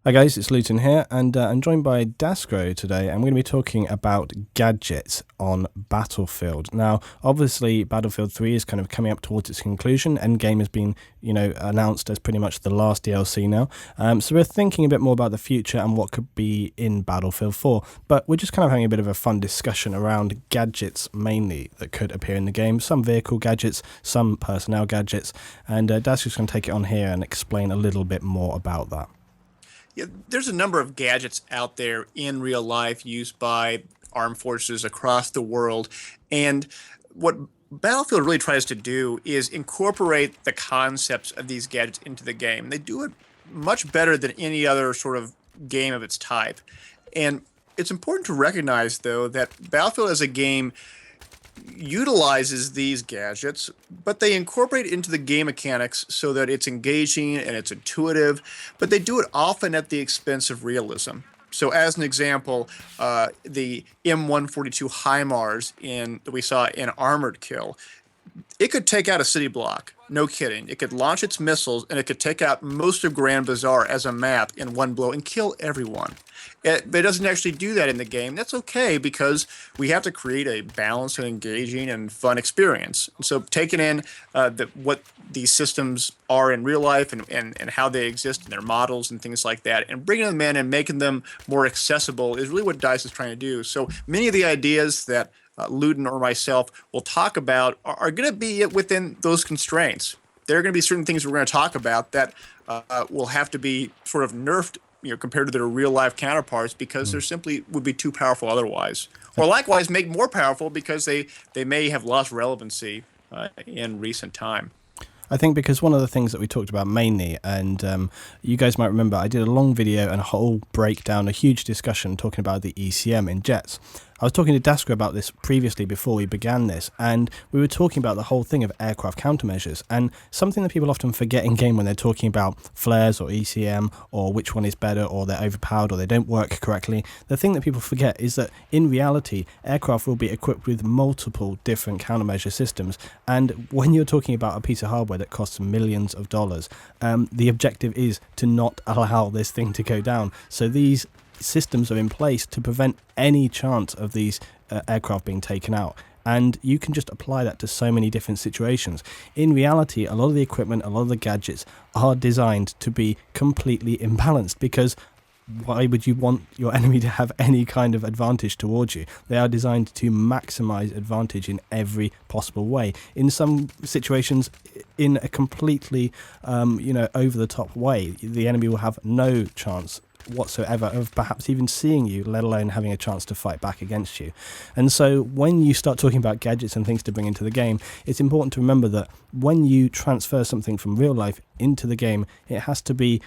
Hi guys, it's Luetin here, and I'm joined by Daskro today, and we're going to be talking about gadgets on Battlefield. Now, obviously, Battlefield 3 is kind of coming up towards its conclusion. Endgame has been, announced as pretty much the last DLC now. So we're thinking a bit more about the future and what could be in Battlefield 4. But we're just kind of having a bit of a fun discussion around gadgets mainly that could appear in the game. Some vehicle gadgets, some personnel gadgets, and Daskro's going to take it on here and explain a little bit more about that. Yeah, there's a number of gadgets out there in real life used by armed forces across the world. And what Battlefield really tries to do is incorporate the concepts of these gadgets into the game. They do it much better than any other sort of game of its type. And it's important to recognize, though, that Battlefield as a game utilizes these gadgets, but they incorporate it into the game mechanics so that it's engaging and it's intuitive, but they do it often at the expense of realism. So as an example, the M142 HIMARS that we saw in Armored Kill, it could take out a city block. No kidding. It could launch its missiles, and it could take out most of Grand Bazaar as a map in one blow and kill everyone. But it doesn't actually do that in the game. That's okay, because we have to create a balanced and engaging and fun experience. And so taking in what these systems are in real life and how they exist and their models and things like that, and bringing them in and making them more accessible is really what DICE is trying to do. So many of the ideas that Luetin or myself will talk about are going to be within those constraints. There are going to be certain things we're going to talk about that will have to be sort of nerfed, compared to their real life counterparts, because they simply would be too powerful otherwise. Or likewise, make more powerful because they may have lost relevancy in recent time. I think because one of the things that we talked about mainly, and you guys might remember, I did a long video and a whole breakdown, a huge discussion talking about the ECM in jets. I was talking to Daskro about this previously before we began this, and we were talking about the whole thing of aircraft countermeasures, and something that people often forget in game when they're talking about flares or ECM or which one is better or they're overpowered or they don't work correctly. The thing that people forget is that in reality, aircraft will be equipped with multiple different countermeasure systems, and when you're talking about a piece of hardware that costs millions of dollars, the objective is to not allow this thing to go down. So these systems are in place to prevent any chance of these aircraft being taken out, and you can just apply that to so many different situations. In reality, a lot of the equipment, a lot of the gadgets are designed to be completely imbalanced, because why would you want your enemy to have any kind of advantage towards you? They are designed to maximize advantage in every possible way. In some situations, in a completely over the top way, the enemy will have no chance whatsoever of perhaps even seeing you, let alone having a chance to fight back against you. And so when you start talking about gadgets and things to bring into the game, it's important to remember that when you transfer something from real life into the game, it has to be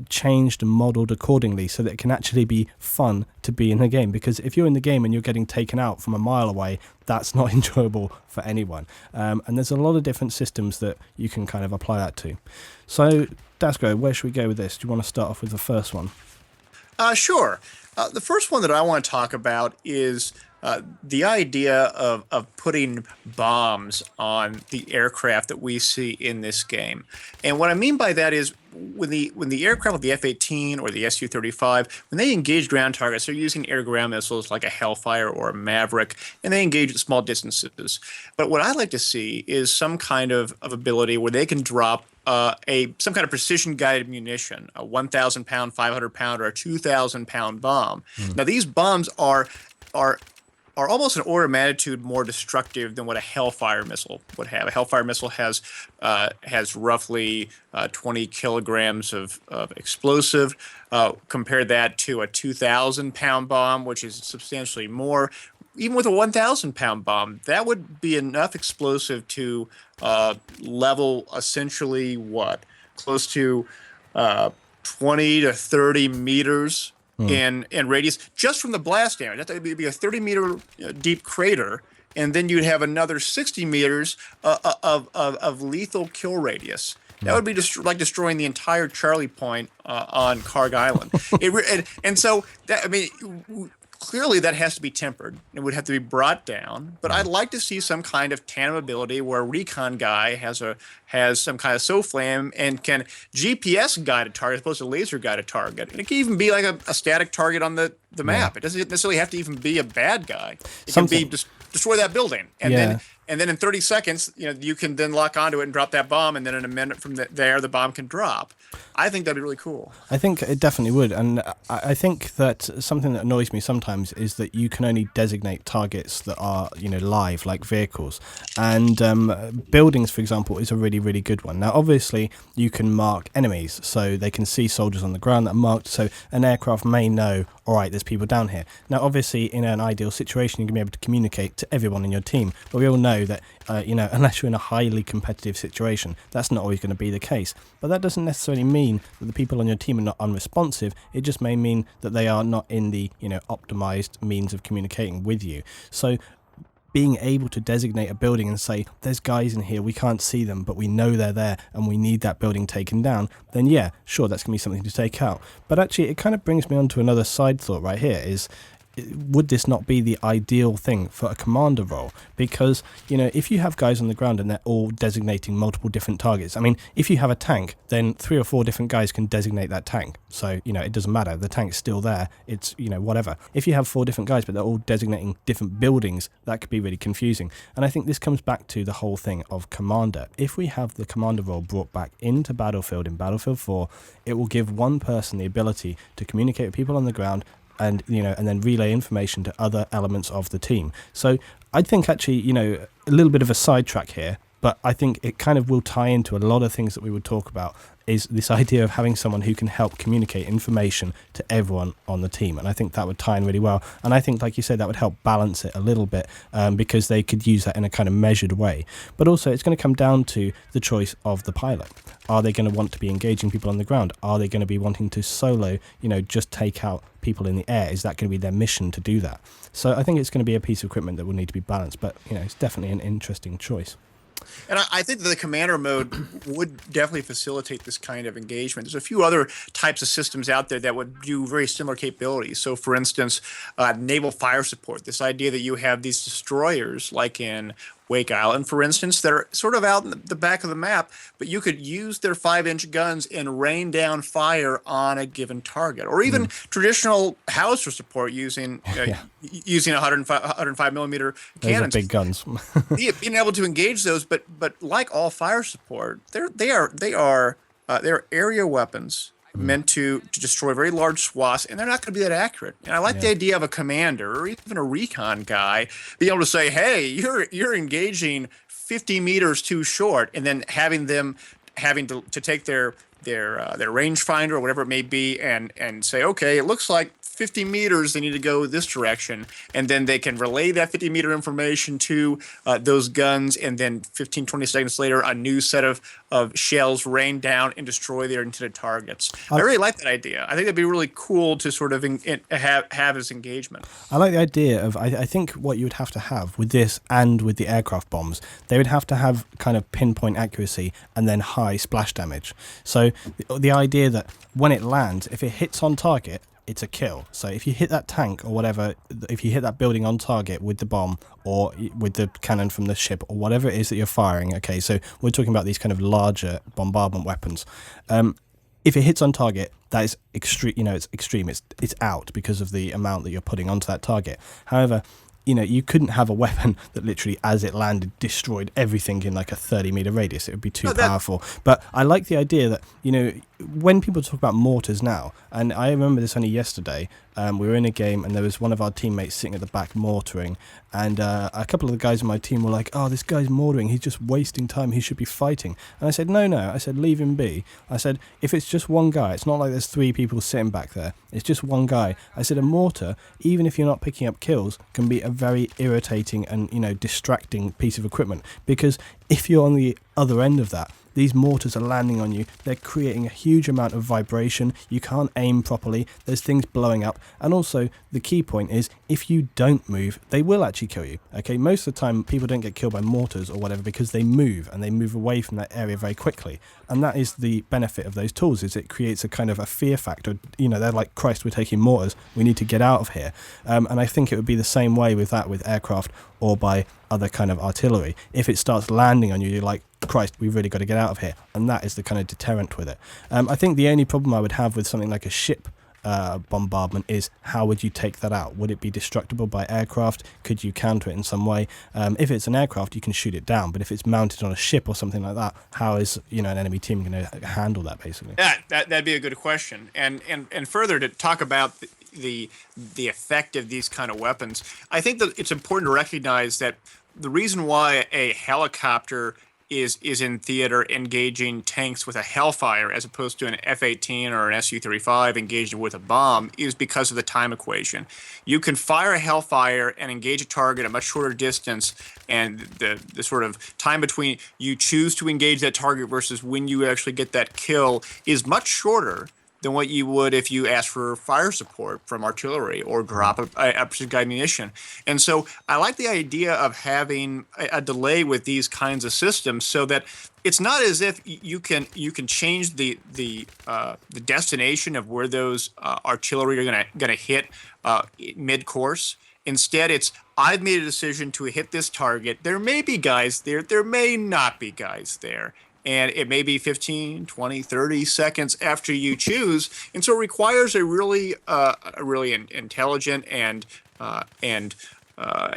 changed and modeled accordingly so that it can actually be fun to be in the game. Because if you're in the game and you're getting taken out from a mile away, that's not enjoyable for anyone. And there's a lot of different systems that you can kind of apply that to. So Daskro, where should we go with this? Do you want to start off with the first one? Sure. The first one that I want to talk about is the idea of putting bombs on the aircraft that we see in this game. And what I mean by that is when the aircraft like the F-18 or the Su-35, when they engage ground targets, they're using air-to-ground missiles like a Hellfire or a Maverick, and they engage at small distances. But what I like to see is some kind of ability where they can drop some kind of precision-guided munition, a 1,000-pound, 500-pound, or a 2,000-pound bomb. Now, these bombs are almost an order of magnitude more destructive than what a Hellfire missile would have. A Hellfire missile has roughly 20 kilograms of explosive. Compare that to a 2,000-pound bomb, which is substantially more. Even with a 1,000-pound bomb, that would be enough explosive to level essentially close to 20 to 30 meters in radius, just from the blast damage. That would be a 30-meter deep crater, and then you'd have another 60 meters of lethal kill radius. That would be like destroying the entire Charlie Point on Karg Island. And so, clearly that has to be tempered. It would have to be brought down. But I'd like to see some kind of tandem ability where a recon guy has some kind of SOFLAM and can GPS guide a target as opposed to laser guide a target. And it can even be like a static target on the map. It doesn't necessarily have to even be a bad guy. It can be destroy that building, and then in 30 seconds, you can then lock onto it and drop that bomb, and then in a minute from there, the bomb can drop. I think that'd be really cool. I think it definitely would, and I think that something that annoys me sometimes is that you can only designate targets that are live, like vehicles, and buildings, for example, is a really, really good one. Now, obviously, you can mark enemies, so they can see soldiers on the ground that are marked, so an aircraft may know, all right, there's people down here. Now, obviously, in an ideal situation, you're going to be able to communicate to everyone in your team, but we all know that, unless you're in a highly competitive situation, that's not always going to be the case. But that doesn't necessarily mean that the people on your team are not unresponsive. It just may mean that they are not in the, optimized means of communicating with you. So being able to designate a building and say, there's guys in here, we can't see them, but we know they're there and we need that building taken down, then yeah, sure, that's going to be something to take out. But actually, it kind of brings me on to another side thought right here is, would this not be the ideal thing for a commander role? Because, if you have guys on the ground and they're all designating multiple different targets, I mean, if you have a tank, then 3 or 4 different guys can designate that tank. So, it doesn't matter. The tank's still there. It's, whatever. If you have 4 different guys, but they're all designating different buildings, that could be really confusing. And I think this comes back to the whole thing of commander. If we have the commander role brought back into Battlefield in Battlefield 4, it will give one person the ability to communicate with people on the ground and and then relay information to other elements of the team. So I think actually, a little bit of a sidetrack here, but I think it kind of will tie into a lot of things that we would talk about, is this idea of having someone who can help communicate information to everyone on the team. And I think that would tie in really well. And I think, like you said, that would help balance it a little bit, because they could use that in a kind of measured way. But also, it's going to come down to the choice of the pilot. Are they going to want to be engaging people on the ground? Are they going to be wanting to solo, just take out people in the air? Is that going to be their mission to do that? So I think it's going to be a piece of equipment that will need to be balanced. But, it's definitely an interesting choice. And I think that the commander mode would definitely facilitate this kind of engagement. There's a few other types of systems out there that would do very similar capabilities. So, for instance, naval fire support, this idea that you have these destroyers like in Wake Island, for instance, that are sort of out in the back of the map, but you could use their 5-inch guns and rain down fire on a given target, or even traditional howitzer support using 105 millimeter cannons. Those are big guns. Being able to engage those, but like all fire support, they're area weapons meant to destroy very large swaths, and they're not going to be that accurate. And I like the idea of a commander or even a recon guy being able to say, hey, you're engaging 50 meters too short, and then having to take their rangefinder or whatever it may be and say, okay, it looks like 50 meters, they need to go this direction, and then they can relay that 50-meter information to those guns, and then 15, 20 seconds later, a new set of shells rain down and destroy their intended targets. I really like that idea. I think that'd be really cool to sort of have as engagement. I like the idea of, I think what you would have to have with this and with the aircraft bombs, they would have to have kind of pinpoint accuracy and then high splash damage. So the idea that when it lands, if it hits on target, it's a kill. So if you hit that tank or whatever, if you hit that building on target with the bomb or with the cannon from the ship or whatever it is that you're firing, okay, so we're talking about these kind of larger bombardment weapons. If it hits on target, that is extreme. It's extreme. It's out because of the amount that you're putting onto that target. However, you couldn't have a weapon that literally, as it landed, destroyed everything in like a 30-meter radius. It would be too powerful. But I like the idea that, when people talk about mortars now, and I remember this only yesterday, we were in a game and there was one of our teammates sitting at the back mortaring, and a couple of the guys in my team were like, oh, this guy's mortaring, he's just wasting time, he should be fighting. And I said, no, I said, leave him be. I said, if it's just one guy, it's not like there's 3 people sitting back there, it's just one guy. I said, a mortar, even if you're not picking up kills, can be a very irritating and distracting piece of equipment, because if you're on the other end of that these mortars are landing on you. They're creating a huge amount of vibration. You can't aim properly. There's things blowing up. And also, the key point is, if you don't move, they will actually kill you. Okay, most of the time, people don't get killed by mortars or whatever because they move, and they move away from that area very quickly. And that is the benefit of those tools, is it creates a kind of a fear factor. You know, they're like, Christ, we're taking mortars. We need to get out of here. And I think it would be the same way with that, with aircraft or by other kind of artillery. If it starts landing on you, you're like, Christ, we've really got to get out of here. And that is the kind of deterrent with it. I think the only problem I would have with something like a ship bombardment is, how would you take that out? Would it be destructible by aircraft? Could you counter it in some way? If it's an aircraft, you can shoot it down, but if it's mounted on a ship or something like that, how is, you know, an enemy team going to handle that, basically? Yeah, that'd be a good question. And further, to talk about the effect of these kind of weapons, I think that it's important to recognize that the reason why a helicopter is in theater engaging tanks with a Hellfire as opposed to an F-18 or an Su-35 engaging with a bomb is because of the time equation. You can fire a Hellfire and engage a target at a much shorter distance, and the sort of time between you choose to engage that target versus when you actually get that kill is much shorter than what you would if you asked for fire support from artillery or drop a precision guided munition. And so I like the idea of having a delay with these kinds of systems, so that it's not as if you can change the destination of where those artillery are gonna hit mid course. Instead, it's, I've made a decision to hit this target. There may be guys there. There may not be guys there. And it may be 15, 20, 30 seconds after you choose. And so it requires a really intelligent and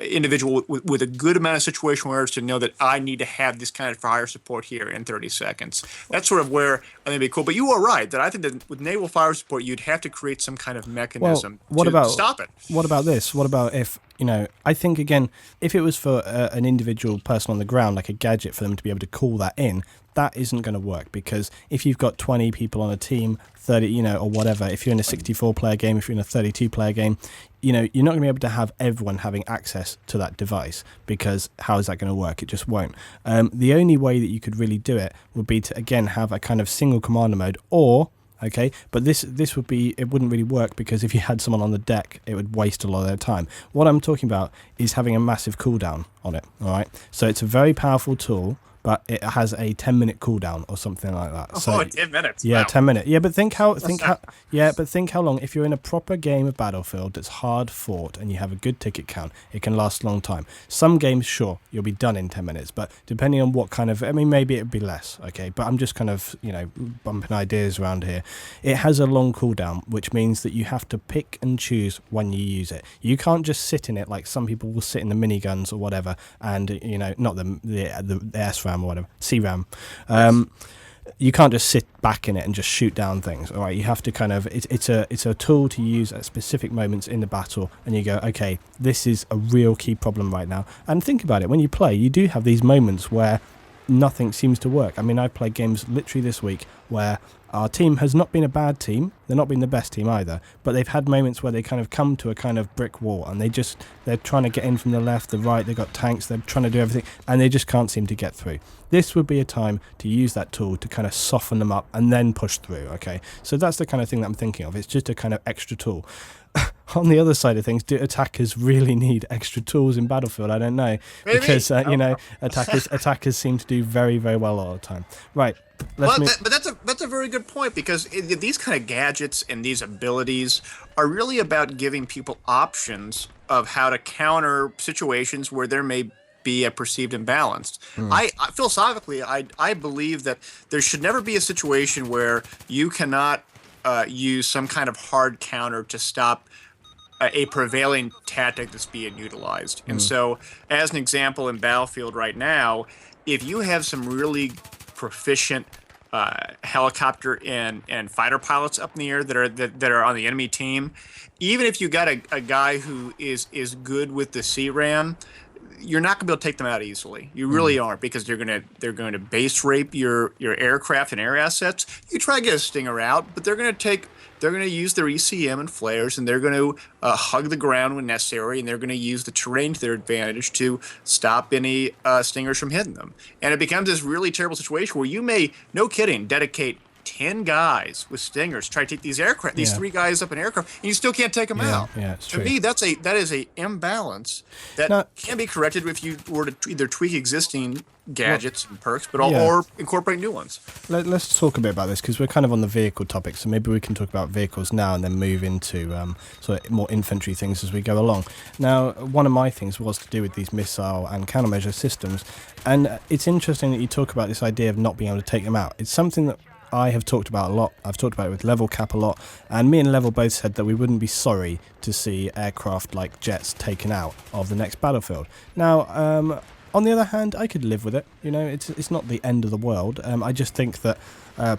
individual with a good amount of situation awareness to know that I need to have this kind of fire support here in 30 seconds. That's sort of where I think it'd be cool. But you are right that I think that with naval fire support, you'd have to create some kind of mechanism to stop it. What about this? What about if, you know, I think, again, if it was for an individual person on the ground, like a gadget for them to be able to call that in, that isn't going to work, because if you've got 20 people on a team, 30, you know, or whatever, if you're in a 64-player game, if you're in a 32-player game, you know, you're not going to be able to have everyone having access to that device, because how is that going to work? It just won't. The only way that you could really do it would be to, again, have a kind of single commander mode, or... Okay, but this would be, it wouldn't really work, because if you had someone on the deck, it would waste a lot of their time. What I'm talking about is having a massive cooldown on it, all right? So it's a very powerful tool, but it has a 10-minute cooldown or something like that. So, 10 minutes. Yeah, Wow. 10 minutes. Yeah, but think how long. If you're in a proper game of Battlefield that's hard fought and you have a good ticket count, it can last a long time. Some games, sure, you'll be done in 10 minutes, but depending on what kind of, I mean, maybe it'd be less. Okay, but I'm just kind of, you know, bumping ideas around here. It has a long cooldown, which means that you have to pick and choose when you use it. You can't just sit in it like some people will sit in the miniguns or whatever, and, you know, not the SRAM or whatever, CRAM. You can't just sit back in it and just shoot down things. All right, you have to kind of, it's a tool to use at specific moments in the battle, and you go, okay, this is a real key problem right now. And think about it, when you play, you do have these moments where nothing seems to work. I mean, I've played games literally this week where our team has not been a bad team, they're not been the best team either, but they've had moments where they kind of come to a kind of brick wall, and they're trying to get in from the left, the right, they've got tanks, they're trying to do everything, and they just can't seem to get through. This would be a time to use that tool to kind of soften them up and then push through, okay? So that's the kind of thing that I'm thinking of. It's just a kind of extra tool. On the other side of things, do attackers really need extra tools in Battlefield? I don't know, Maybe. because you know, attackers seem to do very, very well all the time. Right. But that's a very good point, because these kind of gadgets and these abilities are really about giving people options of how to counter situations where there may be a perceived imbalance. Philosophically, I believe that there should never be a situation where you cannot use some kind of hard counter to stop a prevailing tactic that's being utilized. And so, as an example, in Battlefield right now, if you have some really proficient helicopter and fighter pilots up in the air that are on the enemy team, even if you got a guy who is good with the CRAM, you're not going to be able to take them out easily. You really aren't, because they're going to base rape your aircraft and air assets. You try to get a Stinger out, but they're going to use their ECM and flares, and they're going to hug the ground when necessary, and they're going to use the terrain to their advantage to stop any Stingers from hitting them. And it becomes this really terrible situation where you may, no kidding, dedicate 10 guys with Stingers try to take these aircraft, these 3 guys up in aircraft, and you still can't take them out. Yeah, it's to true. me, that is a imbalance that can be corrected if you were to either tweak existing gadgets and perks, but or incorporate new ones. Let's talk a bit about this, because we're kind of on the vehicle topic, so maybe we can talk about vehicles now and then move into sort of more infantry things as we go along. Now, one of my things was to do with these missile and countermeasure systems, and it's interesting that you talk about this idea of not being able to take them out. It's something that I have talked about a lot. I've talked about it with Level Cap a lot, and me and Level both said that we wouldn't be sorry to see aircraft like jets taken out of the next battlefield. Now, on the other hand, I could live with it. You know, it's not the end of the world. I just think that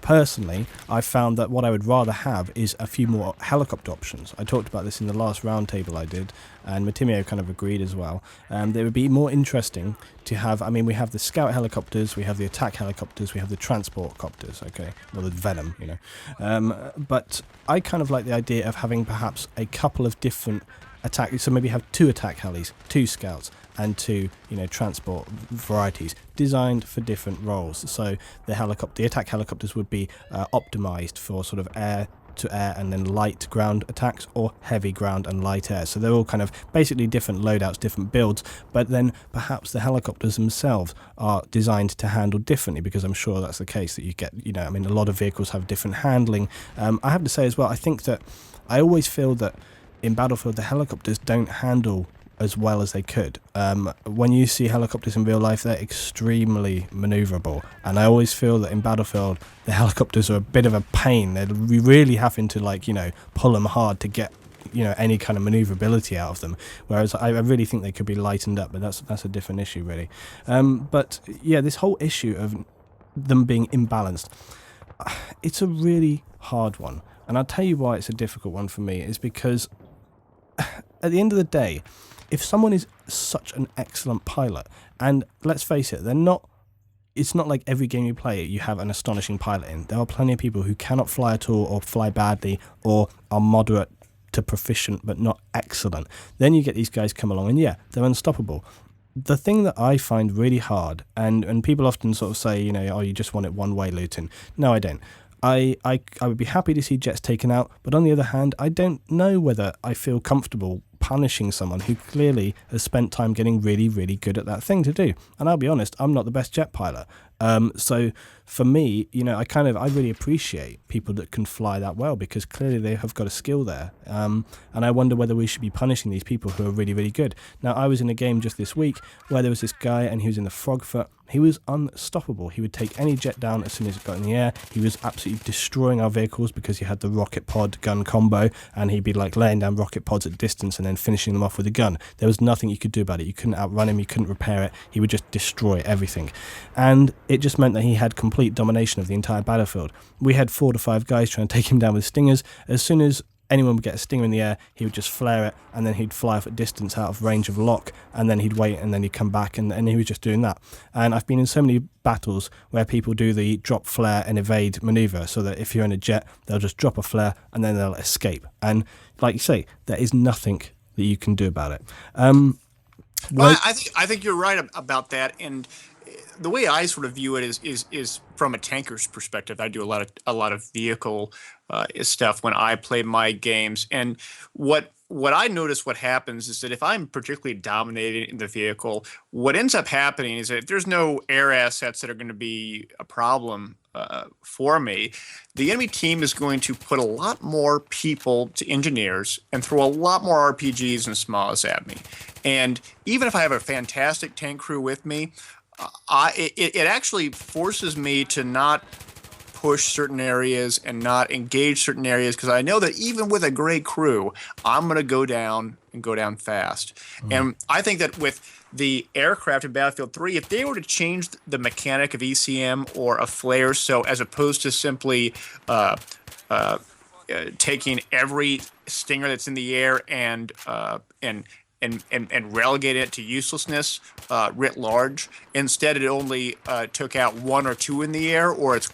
personally, I found that what I would rather have is a few more helicopter options. I talked about this in the last roundtable I did, and Matimio kind of agreed as well. They would be more interesting to have. I mean, we have the scout helicopters, we have the attack helicopters, we have the transport copters, okay, well, the Venom, you know. But I kind of like the idea of having perhaps a couple of different attack, so maybe have 2 attack helis, 2 scouts, and 2, you know, transport varieties designed for different roles. So the attack helicopters would be optimized for sort of air to air and then light ground attacks, or heavy ground and light air. So they're all kind of basically different loadouts, different builds, but then perhaps the helicopters themselves are designed to handle differently, because I'm sure that's the case that you get, you know, I mean, a lot of vehicles have different handling. I have to say as well, I think that I always feel that in Battlefield the helicopters don't handle as well as they could. When you see helicopters in real life, they're extremely maneuverable, and I always feel that in Battlefield the helicopters are a bit of a pain. They're really having to, like, you know, pull them hard to get, you know, any kind of maneuverability out of them, whereas I really think they could be lightened up, but that's a different issue really. But yeah, this whole issue of them being imbalanced, it's a really hard one, and I'll tell you why it's a difficult one for me, is because at the end of the day, if someone is such an excellent pilot, and let's face it, it's not like every game you play you have an astonishing pilot in. There are plenty of people who cannot fly at all, or fly badly, or are moderate to proficient but not excellent. Then you get these guys come along, and yeah, they're unstoppable. The thing that I find really hard, and people often sort of say, you know, oh, you just want it one way, Luetin. No, I don't. I would be happy to see jets taken out, but on the other hand, I don't know whether I feel comfortable punishing someone who clearly has spent time getting really, really good at that thing to do. And I'll be honest, I'm not the best jet pilot. So for me, you know, I really appreciate people that can fly that well, because clearly they have got a skill there. And I wonder whether we should be punishing these people who are really, really good. Now, I was in a game just this week where there was this guy, and he was in the frog foot. He was unstoppable. He would take any jet down as soon as it got in the air. He was absolutely destroying our vehicles because he had the rocket pod gun combo, and he'd be like laying down rocket pods at distance and then finishing them off with a gun. There was nothing you could do about it. You couldn't outrun him. You couldn't repair it. He would just destroy everything. And it just meant that he had complete domination of the entire battlefield. We had 4 to 5 guys trying to take him down with stingers. As soon as anyone would get a stinger in the air, he would just flare it, and then he'd fly off at distance out of range of lock, and then he'd wait, and then he'd come back, and he was just doing that. And I've been in so many battles where people do the drop, flare and evade maneuver, so that if you're in a jet, they'll just drop a flare and then they'll escape. And like you say, there is nothing that you can do about it. Well, I think you're right about that, and the way I sort of view it is from a tanker's perspective. I do a lot of vehicle stuff when I play my games, and what I notice what happens is that if I'm particularly dominating in the vehicle, what ends up happening is that if there's no air assets that are going to be a problem for me, the enemy team is going to put a lot more people to engineers and throw a lot more RPGs and SMAs at me. And even if I have a fantastic tank crew with me, it actually forces me to not push certain areas and not engage certain areas, because I know that even with a great crew, I'm going to go down and go down fast. And I think that with the aircraft in Battlefield 3, if they were to change the mechanic of ECM or a flare, so as opposed to simply taking every stinger that's in the air and and relegated it to uselessness writ large. Instead, it only took out one or two in the air, or its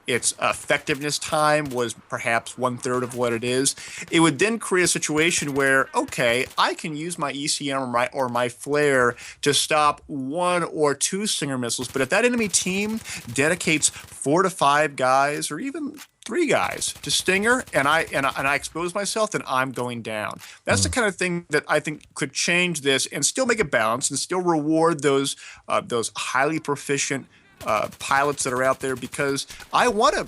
effectiveness time was perhaps 1/3 of what it is. It would then create a situation where, okay, I can use my ECM or my flare to stop one or two Stinger missiles, but if that enemy team dedicates 4 to 5 guys or even 3 guys to Stinger, and I expose myself, then I'm going down. That's the kind of thing that I think could change this and still make it balanced and still reward those highly proficient pilots that are out there, because I want to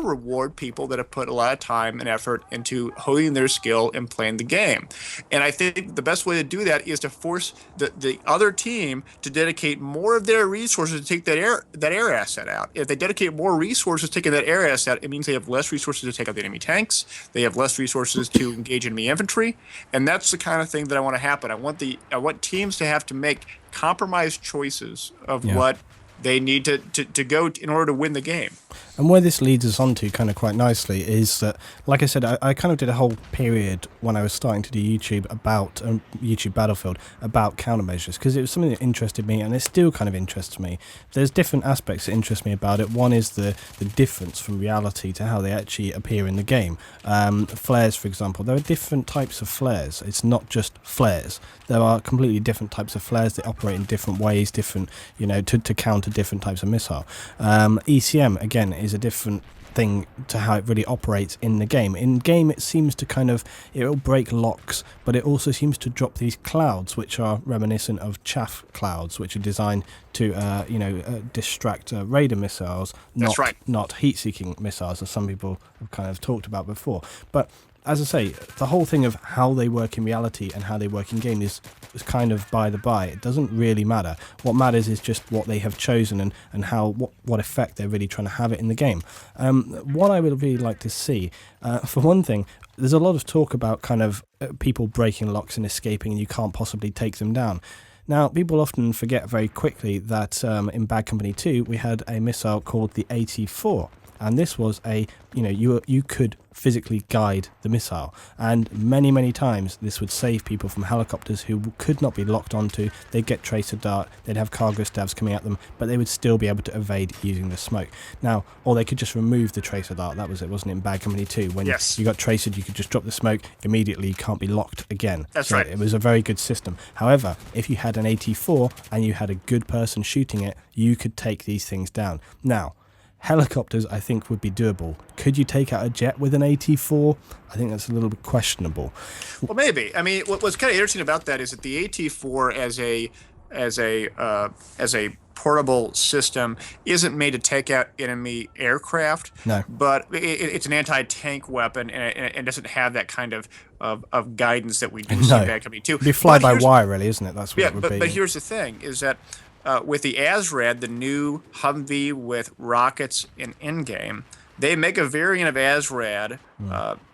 reward people that have put a lot of time and effort into honing their skill and playing the game. And I think the best way to do that is to force the other team to dedicate more of their resources to take that air asset out. If they dedicate more resources taking that air asset, it means they have less resources to take out the enemy tanks. They have less resources to engage enemy infantry, and that's the kind of thing that I want to happen. I want teams to have to make compromised choices of what they need to go in order to win the game. And where this leads us on to kind of quite nicely is that, like I said, I kind of did a whole period when I was starting to do YouTube about YouTube Battlefield about countermeasures, because it was something that interested me, and it still kind of interests me. There's different aspects that interest me about it. One is the difference from reality to how they actually appear in the game. Flares, for example, there are different types of flares. It's not just flares. There are completely different types of flares that operate in different ways, different, to counter different types of missile. ECM, again, is a different thing to how it really operates in the game. In game, it seems to it'll break locks, but it also seems to drop these clouds, which are reminiscent of chaff clouds, which are designed to, distract radar missiles, not heat-seeking missiles, as some people have kind of talked about before. But as I say, the whole thing of how they work in reality and how they work in game is kind of by the by. It doesn't really matter. What matters is just what they have chosen and how what effect they're really trying to have it in the game. What I would really like to see, for one thing, there's a lot of talk about kind of people breaking locks and escaping, and you can't possibly take them down. Now, people often forget very quickly that in Bad Company 2, we had a missile called the AT-4. And this was you could physically guide the missile. And many, many times this would save people from helicopters who could not be locked onto. They'd get tracer dart, they'd have cargo stabs coming at them, but they would still be able to evade using the smoke. Now, or they could just remove the tracer dart. That was it, wasn't it, in Bad Company 2? When you got tracered, you could just drop the smoke, immediately you can't be locked again. That's right. It was a very good system. However, if you had an AT-4 and you had a good person shooting it, you could take these things down. Now, helicopters, I think, would be doable. Could you take out a jet with an AT-4? I think that's a little bit questionable. Well, maybe. I mean, what's kind of interesting about that is that the AT-4 as a portable system isn't made to take out enemy aircraft. No. But it's an anti-tank weapon, and it doesn't have that kind of guidance that we do see in Bad Company 2. It'd be fly-by-wire, really, isn't it? That's what it would be. But here's the thing, is that with the ASRAD, the new Humvee with rockets in in-game, they make a variant of ASRAD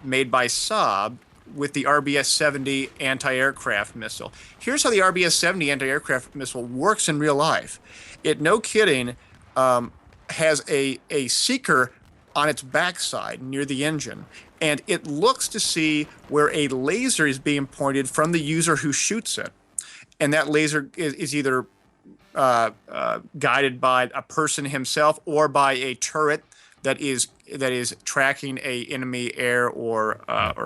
made by Saab with the RBS-70 anti-aircraft missile. Here's how the RBS-70 anti-aircraft missile works in real life. It, no kidding, has a seeker on its backside near the engine, and it looks to see where a laser is being pointed from the user who shoots it. And that laser is either guided by a person himself or by a turret that is tracking a enemy air or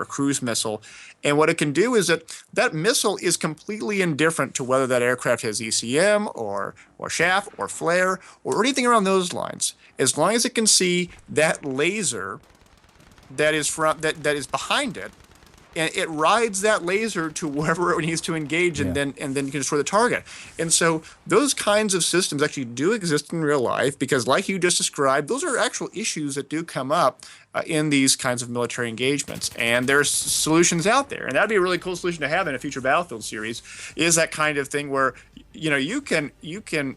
cruise missile. And what it can do is that missile is completely indifferent to whether that aircraft has ECM or chaff or flare or anything around those lines. As long as it can see that laser that is behind it, and it rides that laser to wherever it needs to engage, and then you can destroy the target. And so those kinds of systems actually do exist in real life, because like you just described, those are actual issues that do come up in these kinds of military engagements. And there's solutions out there, and that'd be a really cool solution to have in a future Battlefield series, is that kind of thing where you can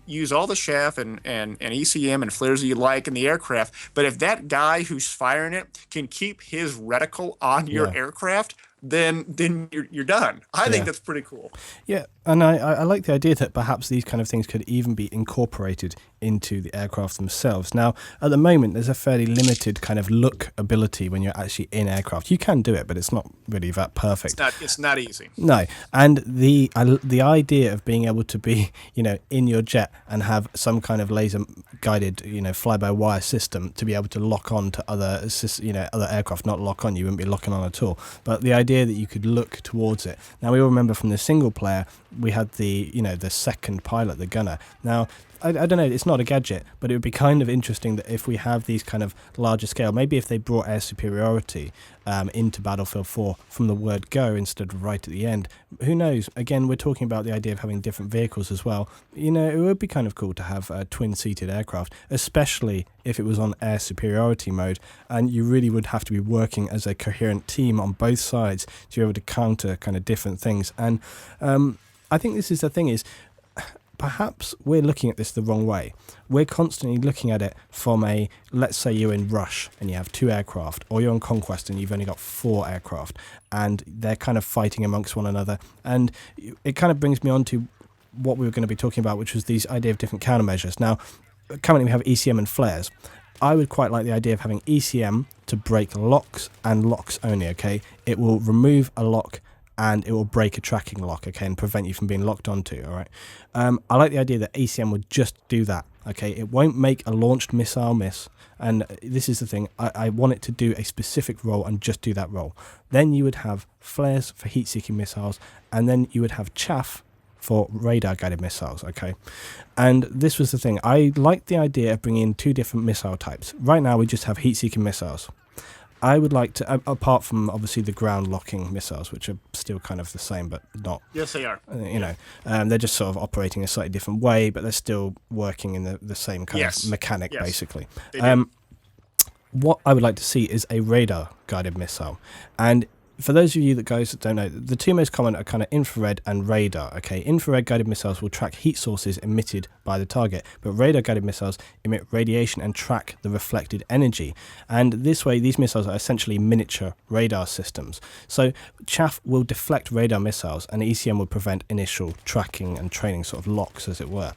use all the chaff and ECM and flares that you like in the aircraft, but if that guy who's firing it can keep his reticle on your aircraft, then you're done. I think that's pretty cool. Yeah, And I like the idea that perhaps these kind of things could even be incorporated into the aircraft themselves. Now, at the moment, there's a fairly limited kind of look ability when you're actually in aircraft. You can do it, but it's not really that perfect. It's not easy. No, and the idea of being able to be, in your jet and have some kind of laser guided, fly-by-wire system to be able to lock on to other aircraft, not lock on, you wouldn't be locking on at all. But the idea that you could look towards it. Now, we all remember from the single player, we had the second pilot, the gunner. Now, I don't know, it's not a gadget, but it would be kind of interesting that if we have these kind of larger scale, maybe if they brought air superiority into Battlefield 4 from the word go instead of right at the end, who knows? Again, we're talking about the idea of having different vehicles as well. It would be kind of cool to have a twin-seated aircraft, especially if it was on air superiority mode, and you really would have to be working as a coherent team on both sides to be able to counter kind of different things. And I think this is the thing is, perhaps we're looking at this the wrong way. We're constantly looking at it from let's say you're in Rush and you have 2 aircraft, or you're on Conquest and you've only got 4 aircraft, and they're kind of fighting amongst one another. And it kind of brings me on to what we were going to be talking about, which was these idea of different countermeasures. Now, currently we have ECM and flares. I would quite like the idea of having ECM to break locks and locks only, okay? It will remove a lock and it will break a tracking lock, okay, and prevent you from being locked onto, all right? I like the idea that ACM would just do that, okay? It won't make a launched missile miss, and this is the thing, I want it to do a specific role and just do that role. Then you would have flares for heat-seeking missiles, and then you would have chaff for radar-guided missiles, okay? And this was the thing, I like the idea of bringing in 2 different missile types. Right now we just have heat-seeking missiles. I would like to, apart from obviously the ground locking missiles, which are still kind of the same, but not. Yes, they are. They're just sort of operating a slightly different way, but they're still working in the same kind of mechanic, basically. What I would like to see is a radar guided missile. And for those of you guys that don't know, the 2 most common are kind of infrared and radar. Okay, infrared guided missiles will track heat sources emitted by the target, but radar guided missiles emit radiation and track the reflected energy. And this way, these missiles are essentially miniature radar systems. So chaff will deflect radar missiles, and ECM will prevent initial tracking and training sort of locks, as it were.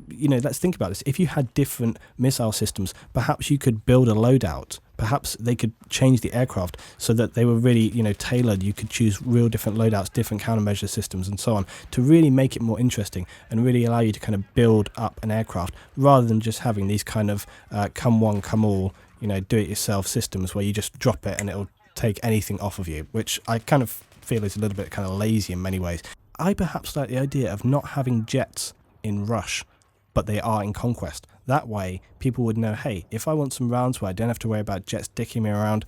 Let's think about this. If you had different missile systems, perhaps you could build a loadout. Perhaps they could change the aircraft so that they were really, tailored. You could choose real different loadouts, different countermeasure systems, and so on, to really make it more interesting and really allow you to kind of build up an aircraft rather than just having these kind of come one, come all, do-it-yourself systems where you just drop it and it'll take anything off of you, which I kind of feel is a little bit kind of lazy in many ways. I perhaps like the idea of not having jets in Rush, but they are in Conquest. That way, people would know, hey, if I want some rounds where I don't have to worry about jets dicking me around,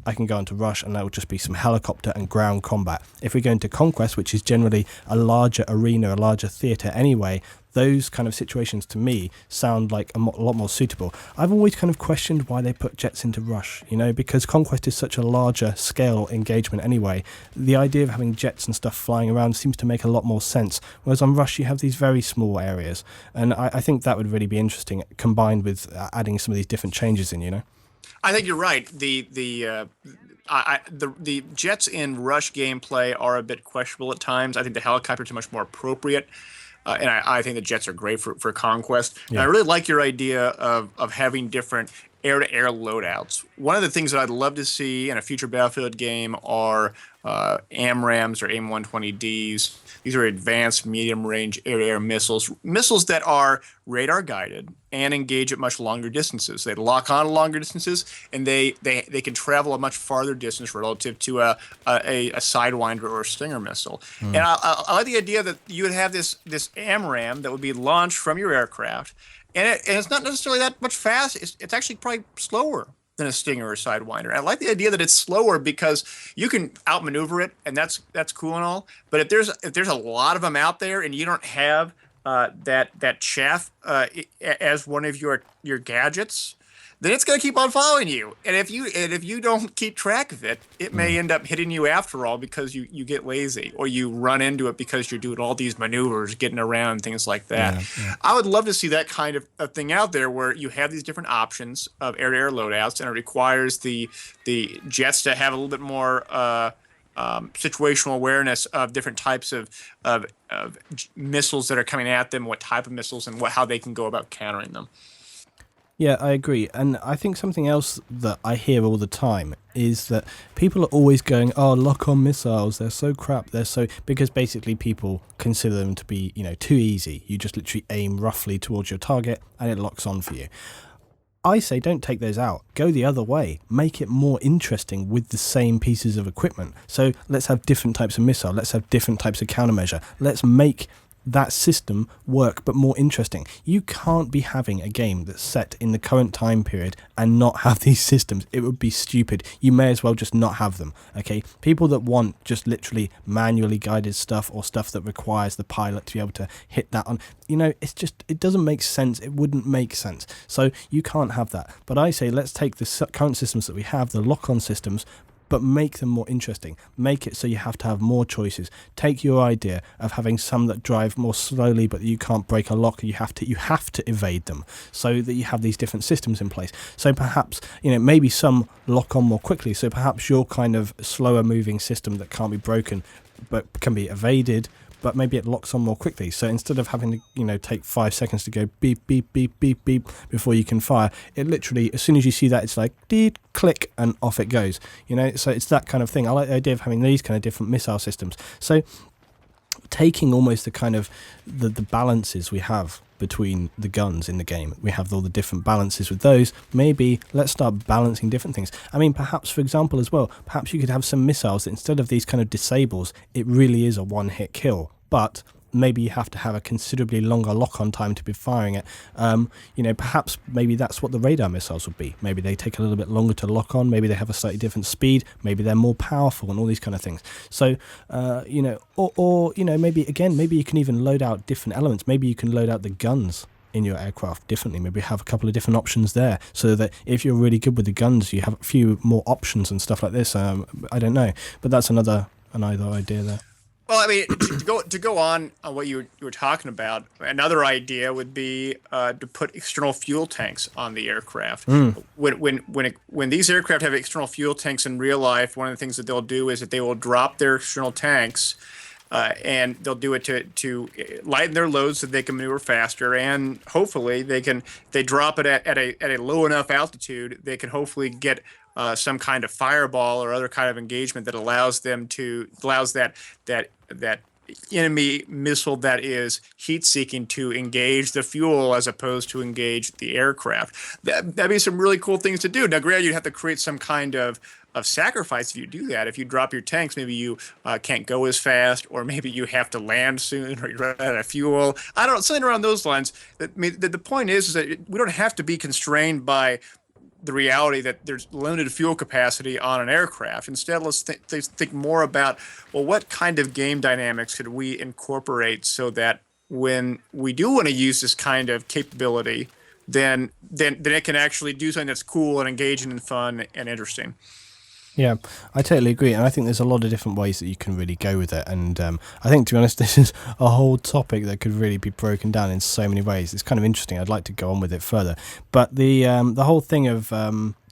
I can go into Rush and that will just be some helicopter and ground combat. If we go into Conquest, which is generally a larger arena, a larger theatre anyway, those kind of situations to me sound like a lot more suitable. I've always kind of questioned why they put jets into Rush, because Conquest is such a larger scale engagement anyway. The idea of having jets and stuff flying around seems to make a lot more sense, whereas on Rush you have these very small areas, and I think that would really be interesting, combined with adding some of these different changes in, I think you're right. The jets in Rush gameplay are a bit questionable at times. I think the helicopters are much more appropriate. And I think the jets are great for Conquest. Yeah. And I really like your idea of having different air-to-air loadouts. One of the things that I'd love to see in a future Battlefield game are AMRAAMs or AIM-120Ds. These are advanced medium-range air-to-air missiles that are radar-guided and engage at much longer distances. They lock on at longer distances, and they can travel a much farther distance relative to a Sidewinder or a Stinger missile. And I like the idea that you would have this AMRAAM that would be launched from your aircraft, and it's not necessarily that much fast. It's actually probably slower than a Stinger or a Sidewinder. I like the idea that it's slower because you can outmaneuver it, and that's cool and all. But if there's a lot of them out there, and you don't have that chaff as one of your gadgets, then it's going to keep on following you. And if you don't keep track of it, it may end up hitting you after all because you get lazy, or you run into it because you're doing all these maneuvers, getting around, things like that. Yeah. I would love to see that kind of a thing out there where you have these different options of air-to-air loadouts, and it requires the jets to have a little bit more situational awareness of different types of missiles that are coming at them, what type of missiles, and how they can go about countering them. Yeah, I agree. And I think something else that I hear all the time is that people are always going, oh, lock-on missiles, they're so crap, they're so... Because basically people consider them to be, too easy. You just literally aim roughly towards your target and it locks on for you. I say don't take those out. Go the other way. Make it more interesting with the same pieces of equipment. So let's have different types of missile. Let's have different types of countermeasure. Let's make that system work, but more interesting. You can't be having a game that's set in the current time period and not have these systems. It would be stupid. You may as well just not have them. Okay, people that want just literally manually guided stuff, or stuff that requires the pilot to be able to hit that on, it doesn't make sense. It wouldn't make sense. So you can't have that. But I say let's take the current systems that we have, the lock-on systems, but make them more interesting. Make it so you have to have more choices. Take your idea of having some that drive more slowly, but you can't break a lock. You have to evade them, so that you have these different systems in place. So perhaps maybe some lock on more quickly. So perhaps your kind of slower moving system that can't be broken, but can be evaded, but maybe it locks on more quickly. So instead of having to, take 5 seconds to go beep, beep, beep, beep, beep before you can fire, it literally, as soon as you see that, it's like, deed, click, and off it goes. So it's that kind of thing. I like the idea of having these kind of different missile systems. So taking almost the kind of the balances we have between the guns in the game, we have all the different balances with those. Maybe let's start balancing different things. I mean, perhaps, for example, as well, perhaps you could have some missiles that instead of these kind of disables, it really is a one-hit kill. But maybe you have to have a considerably longer lock-on time to be firing it. Perhaps maybe that's what the radar missiles would be. Maybe they take a little bit longer to lock on. Maybe they have a slightly different speed. Maybe they're more powerful and all these kind of things. So, maybe you can even load out different elements. Maybe you can load out the guns in your aircraft differently. Maybe have a couple of different options there, so that if you're really good with the guns, you have a few more options and stuff like this. I don't know, but that's another idea there. Well, I mean, to go on what you were talking about, another idea would be to put external fuel tanks on the aircraft. When these aircraft have external fuel tanks in real life, one of the things that they'll do is that they will drop their external tanks, and they'll do it to lighten their loads so they can maneuver faster, and hopefully they drop it at a low enough altitude they can hopefully get some kind of fireball or other kind of engagement that allows that enemy missile that is heat-seeking to engage the fuel as opposed to engage the aircraft. That'd be some really cool things to do. Now, granted, you'd have to create some kind of sacrifice if you do that. If you drop your tanks, maybe you can't go as fast, or maybe you have to land soon, or you run out of fuel. I don't know, something around those lines. I mean, the point is that we don't have to be constrained by the reality that there's limited fuel capacity on an aircraft. Instead, let's think more about, well, what kind of game dynamics could we incorporate so that when we do want to use this kind of capability, then it can actually do something that's cool and engaging and fun and interesting. Yeah, I totally agree, and I think there's a lot of different ways that you can really go with it, and I think, to be honest, this is a whole topic that could really be broken down in so many ways. It's kind of interesting. I'd like to go on with it further, but the whole thing of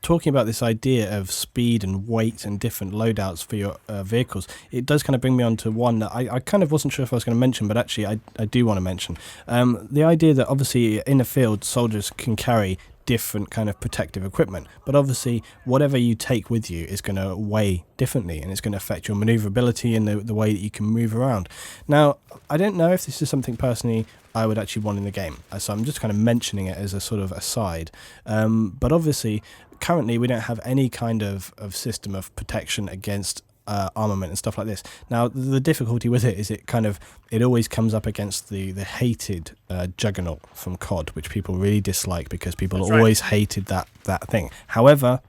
talking about this idea of speed and weight and different loadouts for your vehicles, it does kind of bring me on to one that I kind of wasn't sure if I was going to mention, but actually I do want to mention. The idea that obviously in the field, soldiers can carry different kind of protective equipment, but obviously whatever you take with you is going to weigh differently, and it's going to affect your maneuverability and the way that you can move around. Now, I don't know if this is something personally I would actually want in the game, so I'm just kind of mentioning it as a sort of aside, but obviously currently we don't have any kind of system of protection against armament and stuff like this. Now, the difficulty with it is it always comes up against the hated Juggernaut from COD, which people really dislike because people always hated that thing. However,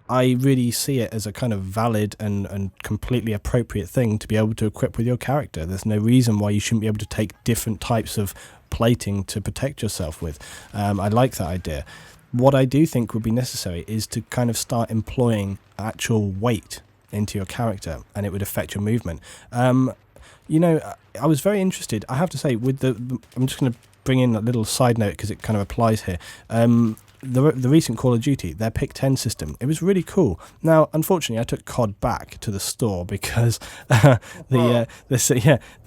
I really see it as a kind of valid and completely appropriate thing to be able to equip with your character. There's no reason why you shouldn't be able to take different types of plating to protect yourself with. I like that idea. What I do think would be necessary is to kind of start employing actual weight into your character, and it would affect your movement. I was very interested, I have to say, with I'm just going to bring in a little side note because it kind of applies here. the recent Call of Duty, their Pick 10 system, it was really cool. Now, unfortunately, I took COD back to the store because the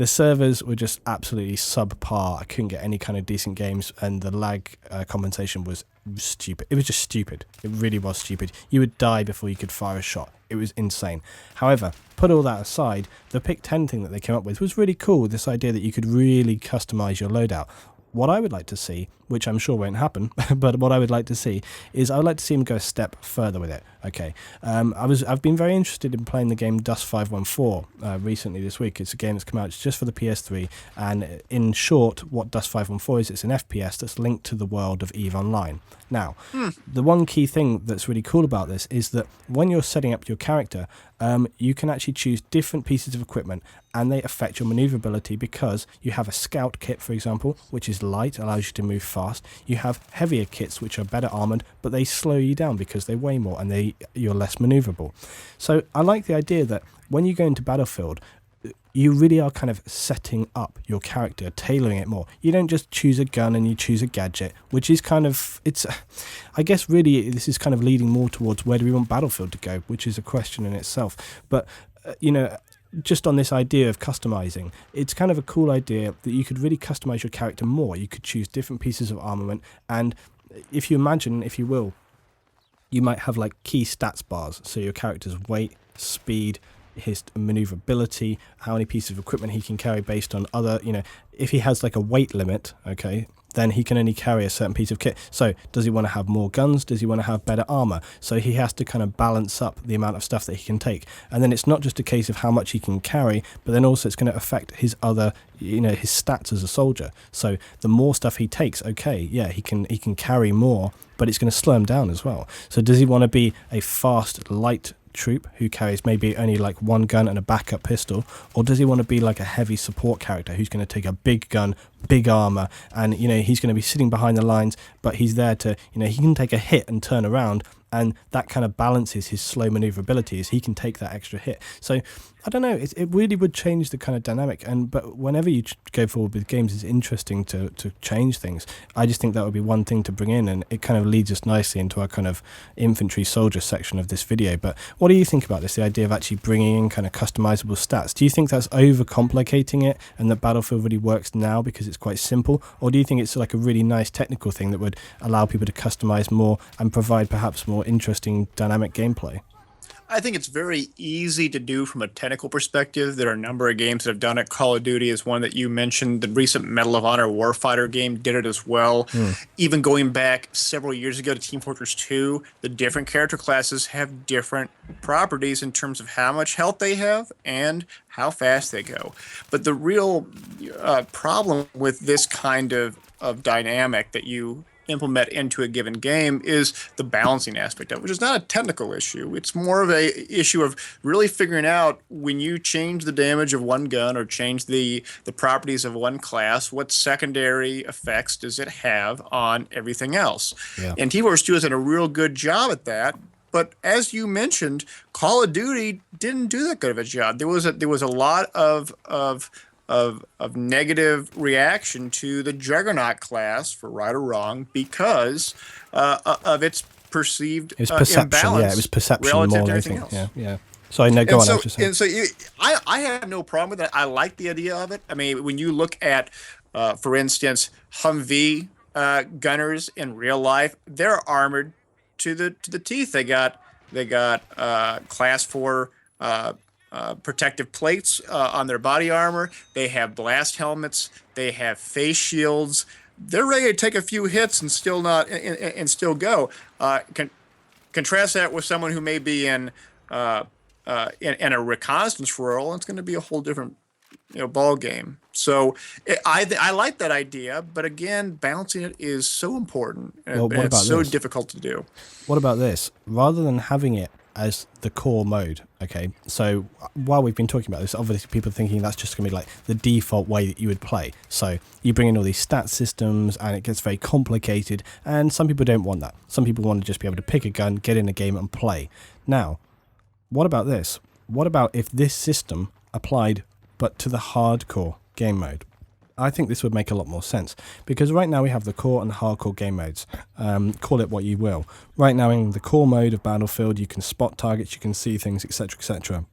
servers were just absolutely subpar. I couldn't get any kind of decent games, and the lag compensation was stupid. It was just stupid. It really was stupid. You would die before you could fire a shot. It was insane. However, put all that aside, the Pick 10 thing that they came up with was really cool. This idea that you could really customize your loadout. What I would like to see, which I'm sure won't happen, but what I would like to see is I would like to see him go a step further with it. Okay, I've been very interested in playing the game Dust 514 recently this week. It's a game that's come out just for the PS3, and in short, what Dust 514 is, it's an FPS that's linked to the world of EVE Online. Now, the one key thing that's really cool about this is that when you're setting up your character, you can actually choose different pieces of equipment, and they affect your maneuverability because you have a scout kit, for example, which is light, allows you to move fast. You have heavier kits, which are better armored, but they slow you down because they weigh more and you're less maneuverable. So I like the idea that when you go into Battlefield, you really are kind of setting up your character, tailoring it more. You don't just choose a gun and you choose a gadget, which is kind of, I guess really this is kind of leading more towards where do we want Battlefield to go, which is a question in itself. But, just on this idea of customizing, it's kind of a cool idea that you could really customize your character more. You could choose different pieces of armament, and if you imagine, if you will, you might have like key stats bars, so your character's weight, speed, his maneuverability, how many pieces of equipment he can carry based on other, if he has like a weight limit, okay, then he can only carry a certain piece of kit. So does he want to have more guns? Does he want to have better armor? So he has to kind of balance up the amount of stuff that he can take. And then it's not just a case of how much he can carry, but then also it's going to affect his other, his stats as a soldier. So the more stuff he takes, okay, yeah, he can carry more, but it's going to slow him down as well. So does he want to be a fast, light troop who carries maybe only like one gun and a backup pistol, or does he want to be like a heavy support character who's going to take a big gun, big armor, and he's going to be sitting behind the lines, but he's there to he can take a hit and turn around, and that kind of balances his slow maneuverability as he can take that extra hit. So I don't know, it really would change the kind of dynamic, but whenever you go forward with games, it's interesting to change things. I just think that would be one thing to bring in, and it kind of leads us nicely into our kind of infantry soldier section of this video. But what do you think about this, the idea of actually bringing in kind of customizable stats? Do you think that's overcomplicating it and that Battlefield really works now because it's quite simple, or do you think it's like a really nice technical thing that would allow people to customize more and provide perhaps more interesting dynamic gameplay? I think it's very easy to do from a technical perspective. There are a number of games that have done it. Call of Duty is one that you mentioned. The recent Medal of Honor Warfighter game did it as well. Even going back several years ago to Team Fortress 2, the different character classes have different properties in terms of how much health they have and how fast they go. But the real problem with this kind of dynamic that you implement into a given game is the balancing aspect of it, which is not a technical issue. It's more of a issue of really figuring out when you change the damage of one gun or change the properties of one class, what secondary effects does it have on everything else? Yeah. And Team Fortress 2 has done a real good job at that. But as you mentioned, Call of Duty didn't do that good of a job. There was a lot of negative reaction to the Juggernaut class, for right or wrong, because of its perceived imbalance. Yeah, it was perception relative more to than anything anything. else. Yeah. Sorry, no, go on. I have no problem with that. I like the idea of it. I mean, when you look at, for instance, Humvee gunners in real life, they're armored to the teeth. They got class 4 protective plates on their body armor. They have blast helmets. They have face shields. They're ready to take a few hits and still go. Contrast that with someone who may be in a reconnaissance role, and it's going to be a whole different ball game. So I like that idea, but again, balancing it is so important, and it's so difficult to do. What about this? Rather than having it as the core mode, okay, so while we've been talking about this, obviously people are thinking that's just going to be like the default way that you would play. So you bring in all these stat systems and it gets very complicated, and some people don't want that. Some people want to just be able to pick a gun, get in a game and play. Now, what about this? What about if this system applied but to the hardcore game mode? I think this would make a lot more sense, because right now we have the core and hardcore game modes. Call it what you will. Right now in the core mode of Battlefield, you can spot targets, you can see things, etc., etc.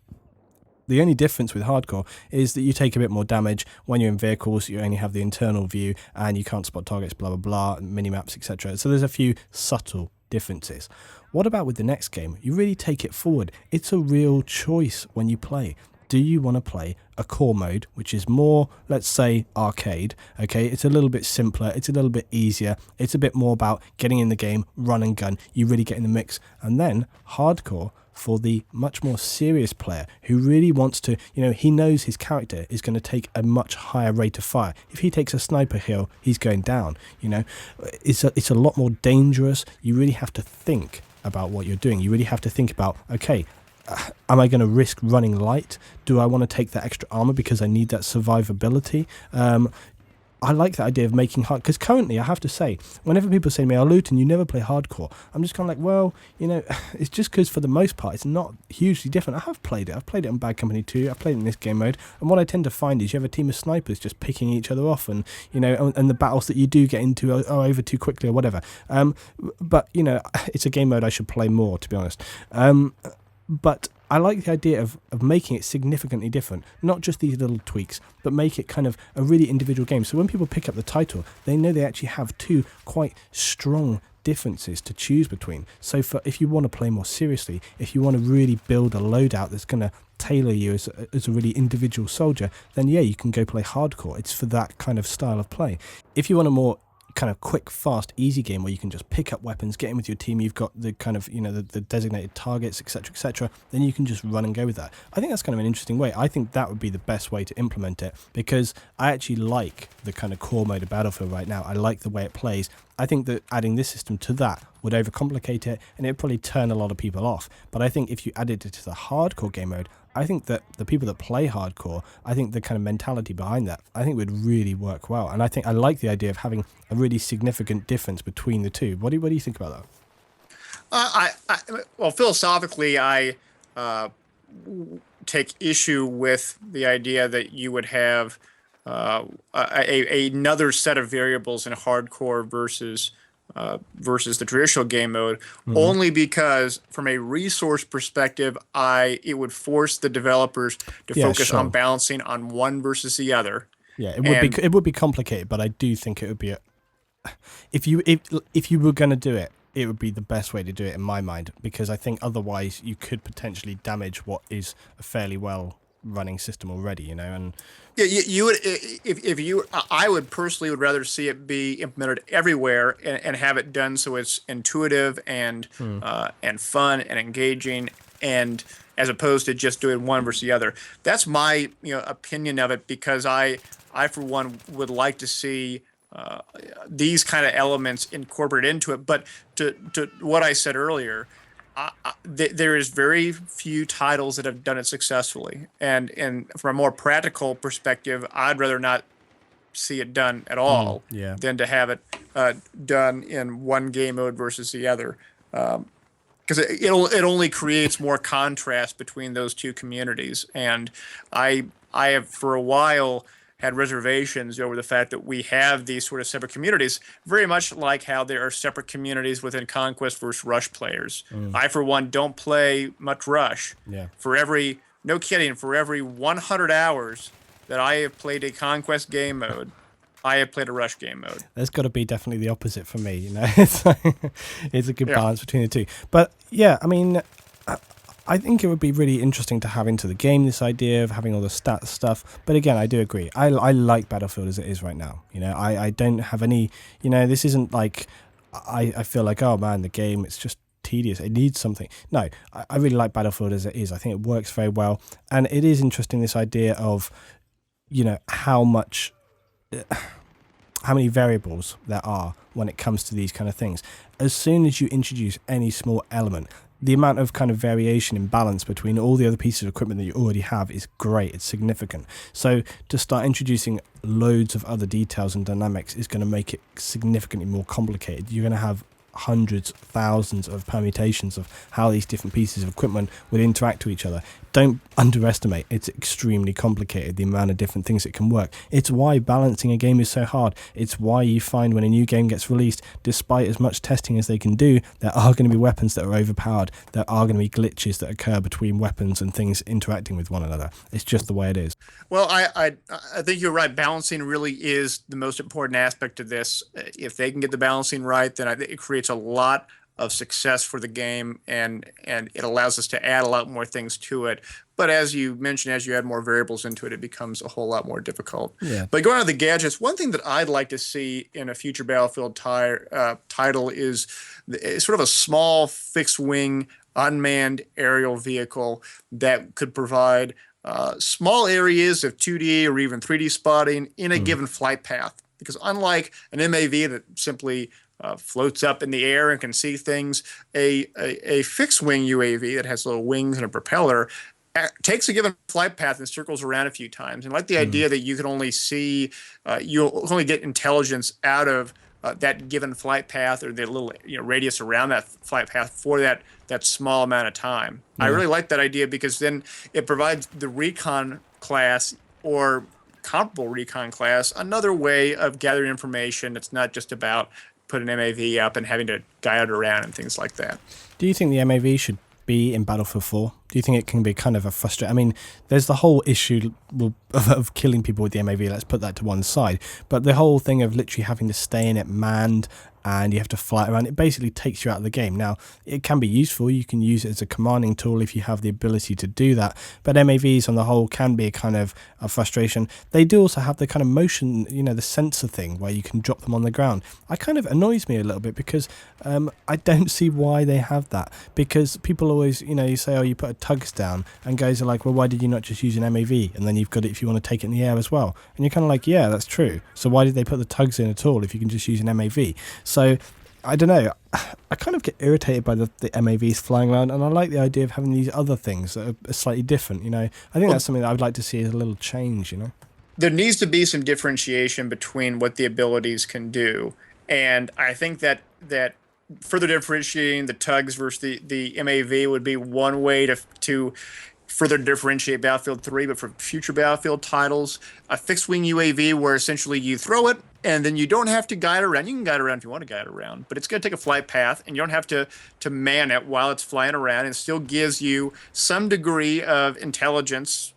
The only difference with hardcore is that you take a bit more damage when you're in vehicles. You only have the internal view and you can't spot targets, blah, blah, blah, mini-maps, etc. So there's a few subtle differences. What about with the next game? You really take it forward. It's a real choice when you play. Do you want to play a core mode, which is more, let's say, arcade? Okay, it's a little bit simpler, it's a little bit easier, it's a bit more about getting in the game, run and gun, you really get in the mix. And then hardcore for the much more serious player who really wants to, he knows his character is going to take a much higher rate of fire. If he takes a sniper kill, he's going down. It's a lot more dangerous. You really have to think about what you're doing. You really have to think about, okay, am I going to risk running light? Do I want to take that extra armor because I need that survivability? I like the idea of making hard, because currently I have to say, whenever people say to me, "Oh, Luetin, you never play hardcore," I'm just kind of like, well, it's just because for the most part it's not hugely different. I have played it. I've played it on Bad Company 2. I've played it in this game mode, and what I tend to find is you have a team of snipers just picking each other off, and and the battles that you do get into are over too quickly or whatever. But it's a game mode I should play more, to be honest. But I like the idea of making it significantly different, not just these little tweaks, but make it kind of a really individual game. So when people pick up the title, they know they actually have two quite strong differences to choose between. So if you want to play more seriously, if you want to really build a loadout that's going to tailor you as a really individual soldier, then yeah, you can go play hardcore. It's for that kind of style of play. If you want a more kind of quick, fast, easy game where you can just pick up weapons, get in with your team, you've got the kind of the designated targets, etc., then you can just run and go with that. I think that's kind of an interesting way. I think that would be the best way to implement it, because I actually like the kind of core mode of Battlefield right now. I like the way it plays. I think that adding this system to that would overcomplicate it, and it'd probably turn a lot of people off. But I think if you added it to the hardcore game mode, I think that the people that play hardcore, I think the kind of mentality behind that, I think would really work well. And I think I like the idea of having a really significant difference between the two. What do you think about that? Well, philosophically, I take issue with the idea that you would have another set of variables in hardcore versus the traditional game mode, only because from a resource perspective, it would force the developers to focus on balancing on one versus the other. Yeah, it would be complicated, but I do think it would be if you were going to do it, it would be the best way to do it in my mind, because I think otherwise you could potentially damage what is a fairly well running system already, and yeah, you would, I would personally would rather see it be implemented everywhere and have it done so it's intuitive and fun and engaging, and as opposed to just doing one versus the other. That's my opinion of it, because I for one would like to see these kind of elements incorporated into it. But to what I said earlier, there is very few titles that have done it successfully, and from a more practical perspective, I'd rather not see it done at all than to have it done in one game mode versus the other, because it only creates more contrast between those two communities. And I have for a while had reservations over the fact that we have these sort of separate communities, very much like how there are separate communities within Conquest versus Rush players. I, for one, don't play much Rush. Yeah. For every 100 hours that I have played a Conquest game mode, I have played a Rush game mode. There's got to be definitely the opposite for me, It's a good balance between the two. But yeah, I mean, I think it would be really interesting to have into the game this idea of having all the stats stuff. But again, I do agree. I like Battlefield as it is right now. I don't have any, this isn't like, I feel like, oh man, the game, it's just tedious. It needs something. No, I really like Battlefield as it is. I think it works very well. And it is interesting, this idea of, how many variables there are when it comes to these kind of things. As soon as you introduce any small element, the amount of kind of variation in balance between all the other pieces of equipment that you already have is great. It's significant. So to start introducing loads of other details and dynamics is going to make it significantly more complicated. You're going to have hundreds, thousands of permutations of how these different pieces of equipment would interact with each other. Don't underestimate, it's extremely complicated, the amount of different things it can work. It's why balancing a game is so hard. It's why you find when a new game gets released, despite as much testing as they can do, there are going to be weapons that are overpowered. There are going to be glitches that occur between weapons and things interacting with one another. It's just the way it is. Well, I think you're right. Balancing really is the most important aspect of this. If they can get the balancing right, then it creates a lot of success for the game, and it allows us to add a lot more things to it. But as you mentioned, as you add more variables into it, it becomes a whole lot more difficult. Yeah. But going on to the gadgets, one thing that I'd like to see in a future Battlefield title is sort of a small fixed-wing unmanned aerial vehicle that could provide small areas of 2D or even 3D spotting in a given flight path. Because unlike an MAV that simply floats up in the air and can see things, a fixed-wing UAV that has little wings and a propeller takes a given flight path and circles around a few times. And like the idea that you can only see, you'll only get intelligence out of that given flight path or the little radius around that flight path for that small amount of time. I really like that idea because then it provides the Recon class or comparable Recon class another way of gathering information. It's not just about putting an MAV up and having to guide it around and things like that. Do you think the MAV should be in Battlefield 4? Do you think it can be kind of a frustrating... I mean, there's the whole issue of killing people with the MAV, let's put that to one side, but the whole thing of literally having to stay in it manned and you have to fly around, it basically takes you out of the game. Now, it can be useful, you can use it as a commanding tool if you have the ability to do that, but MAVs on the whole can be a kind of a frustration. They do also have the kind of motion, the sensor thing where you can drop them on the ground. It kind of annoys me a little bit because I don't see why they have that, because people always, you say, oh, you put a tugs down, and guys are like, well, why did you not just use an MAV, and then you've got it if you want to take it in the air as well, and you're kind of like, yeah, that's true, so why did they put the tugs in at all if you can just use an MAV? So I don't know, I kind of get irritated by the MAVs flying around, and I like the idea of having these other things that are slightly different. I think that's something that I would like to see as a little change. There needs to be some differentiation between what the abilities can do, and I think that further differentiating the tugs versus the MAV would be one way to further differentiate Battlefield 3, but for future Battlefield titles, a fixed-wing UAV where essentially you throw it and then you don't have to guide around. You can guide around if you want to guide around, but it's going to take a flight path and you don't have to man it while it's flying around, and it still gives you some degree of intelligence,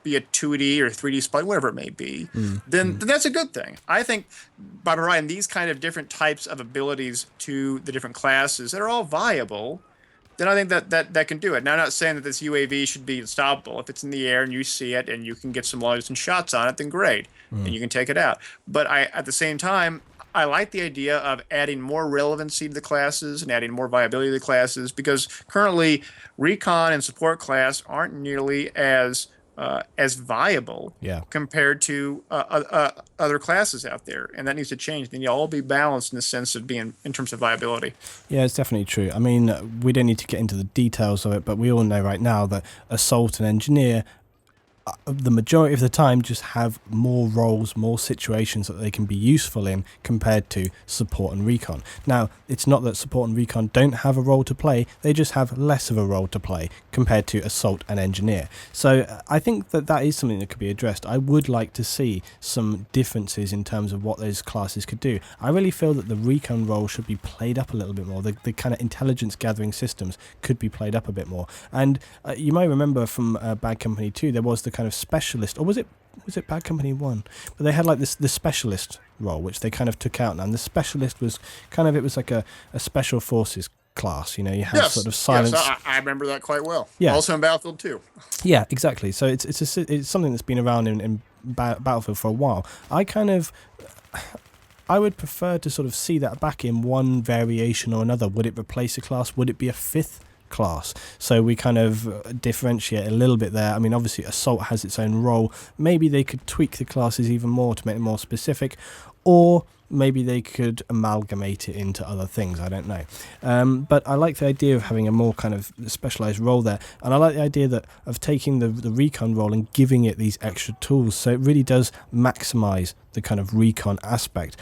be it 2D or 3D spot, whatever it may be, then that's a good thing. I think by providing these kind of different types of abilities to the different classes that are all viable, then I think that can do it. Now, I'm not saying that this UAV should be unstoppable. If it's in the air and you see it and you can get some long-distance shots on it, then great, and you can take it out. But at the same time, I like the idea of adding more relevancy to the classes and adding more viability to the classes, because currently Recon and Support class aren't nearly as viable compared to other classes out there, and that needs to change. Then you'll all be balanced in the sense of being in terms of viability. Yeah, it's definitely true. I mean, we don't need to get into the details of it, but we all know right now that Assault and Engineer, the majority of the time, just have more roles, more situations that they can be useful in compared to Support and Recon. Now, it's not that Support and Recon don't have a role to play, they just have less of a role to play compared to Assault and Engineer. So I think that is something that could be addressed. I would like to see some differences in terms of what those classes could do. I really feel that the Recon role should be played up a little bit more. The kind of intelligence gathering systems could be played up a bit more. And you may remember from Bad Company 2, there was the kind of specialist, or was it Bad Company 1? But they had like the specialist role, which they kind of took out, and the specialist was kind of, it was like a special forces class, you have sort of silence. Yes, I remember that quite well. Yeah. Also in Battlefield 2. Yeah, exactly. So it's something that's been around in Battlefield for a while. I would prefer to sort of see that back in one variation or another. Would it replace a class? Would it be a fifth class? So we kind of differentiate a little bit there. I mean, obviously Assault has its own role. Maybe they could tweak the classes even more to make it more specific, or maybe they could amalgamate it into other things. I don't know. But I like the idea of having a more kind of specialized role there, and I like the idea of taking the Recon role and giving it these extra tools, so it really does maximize the kind of Recon aspect.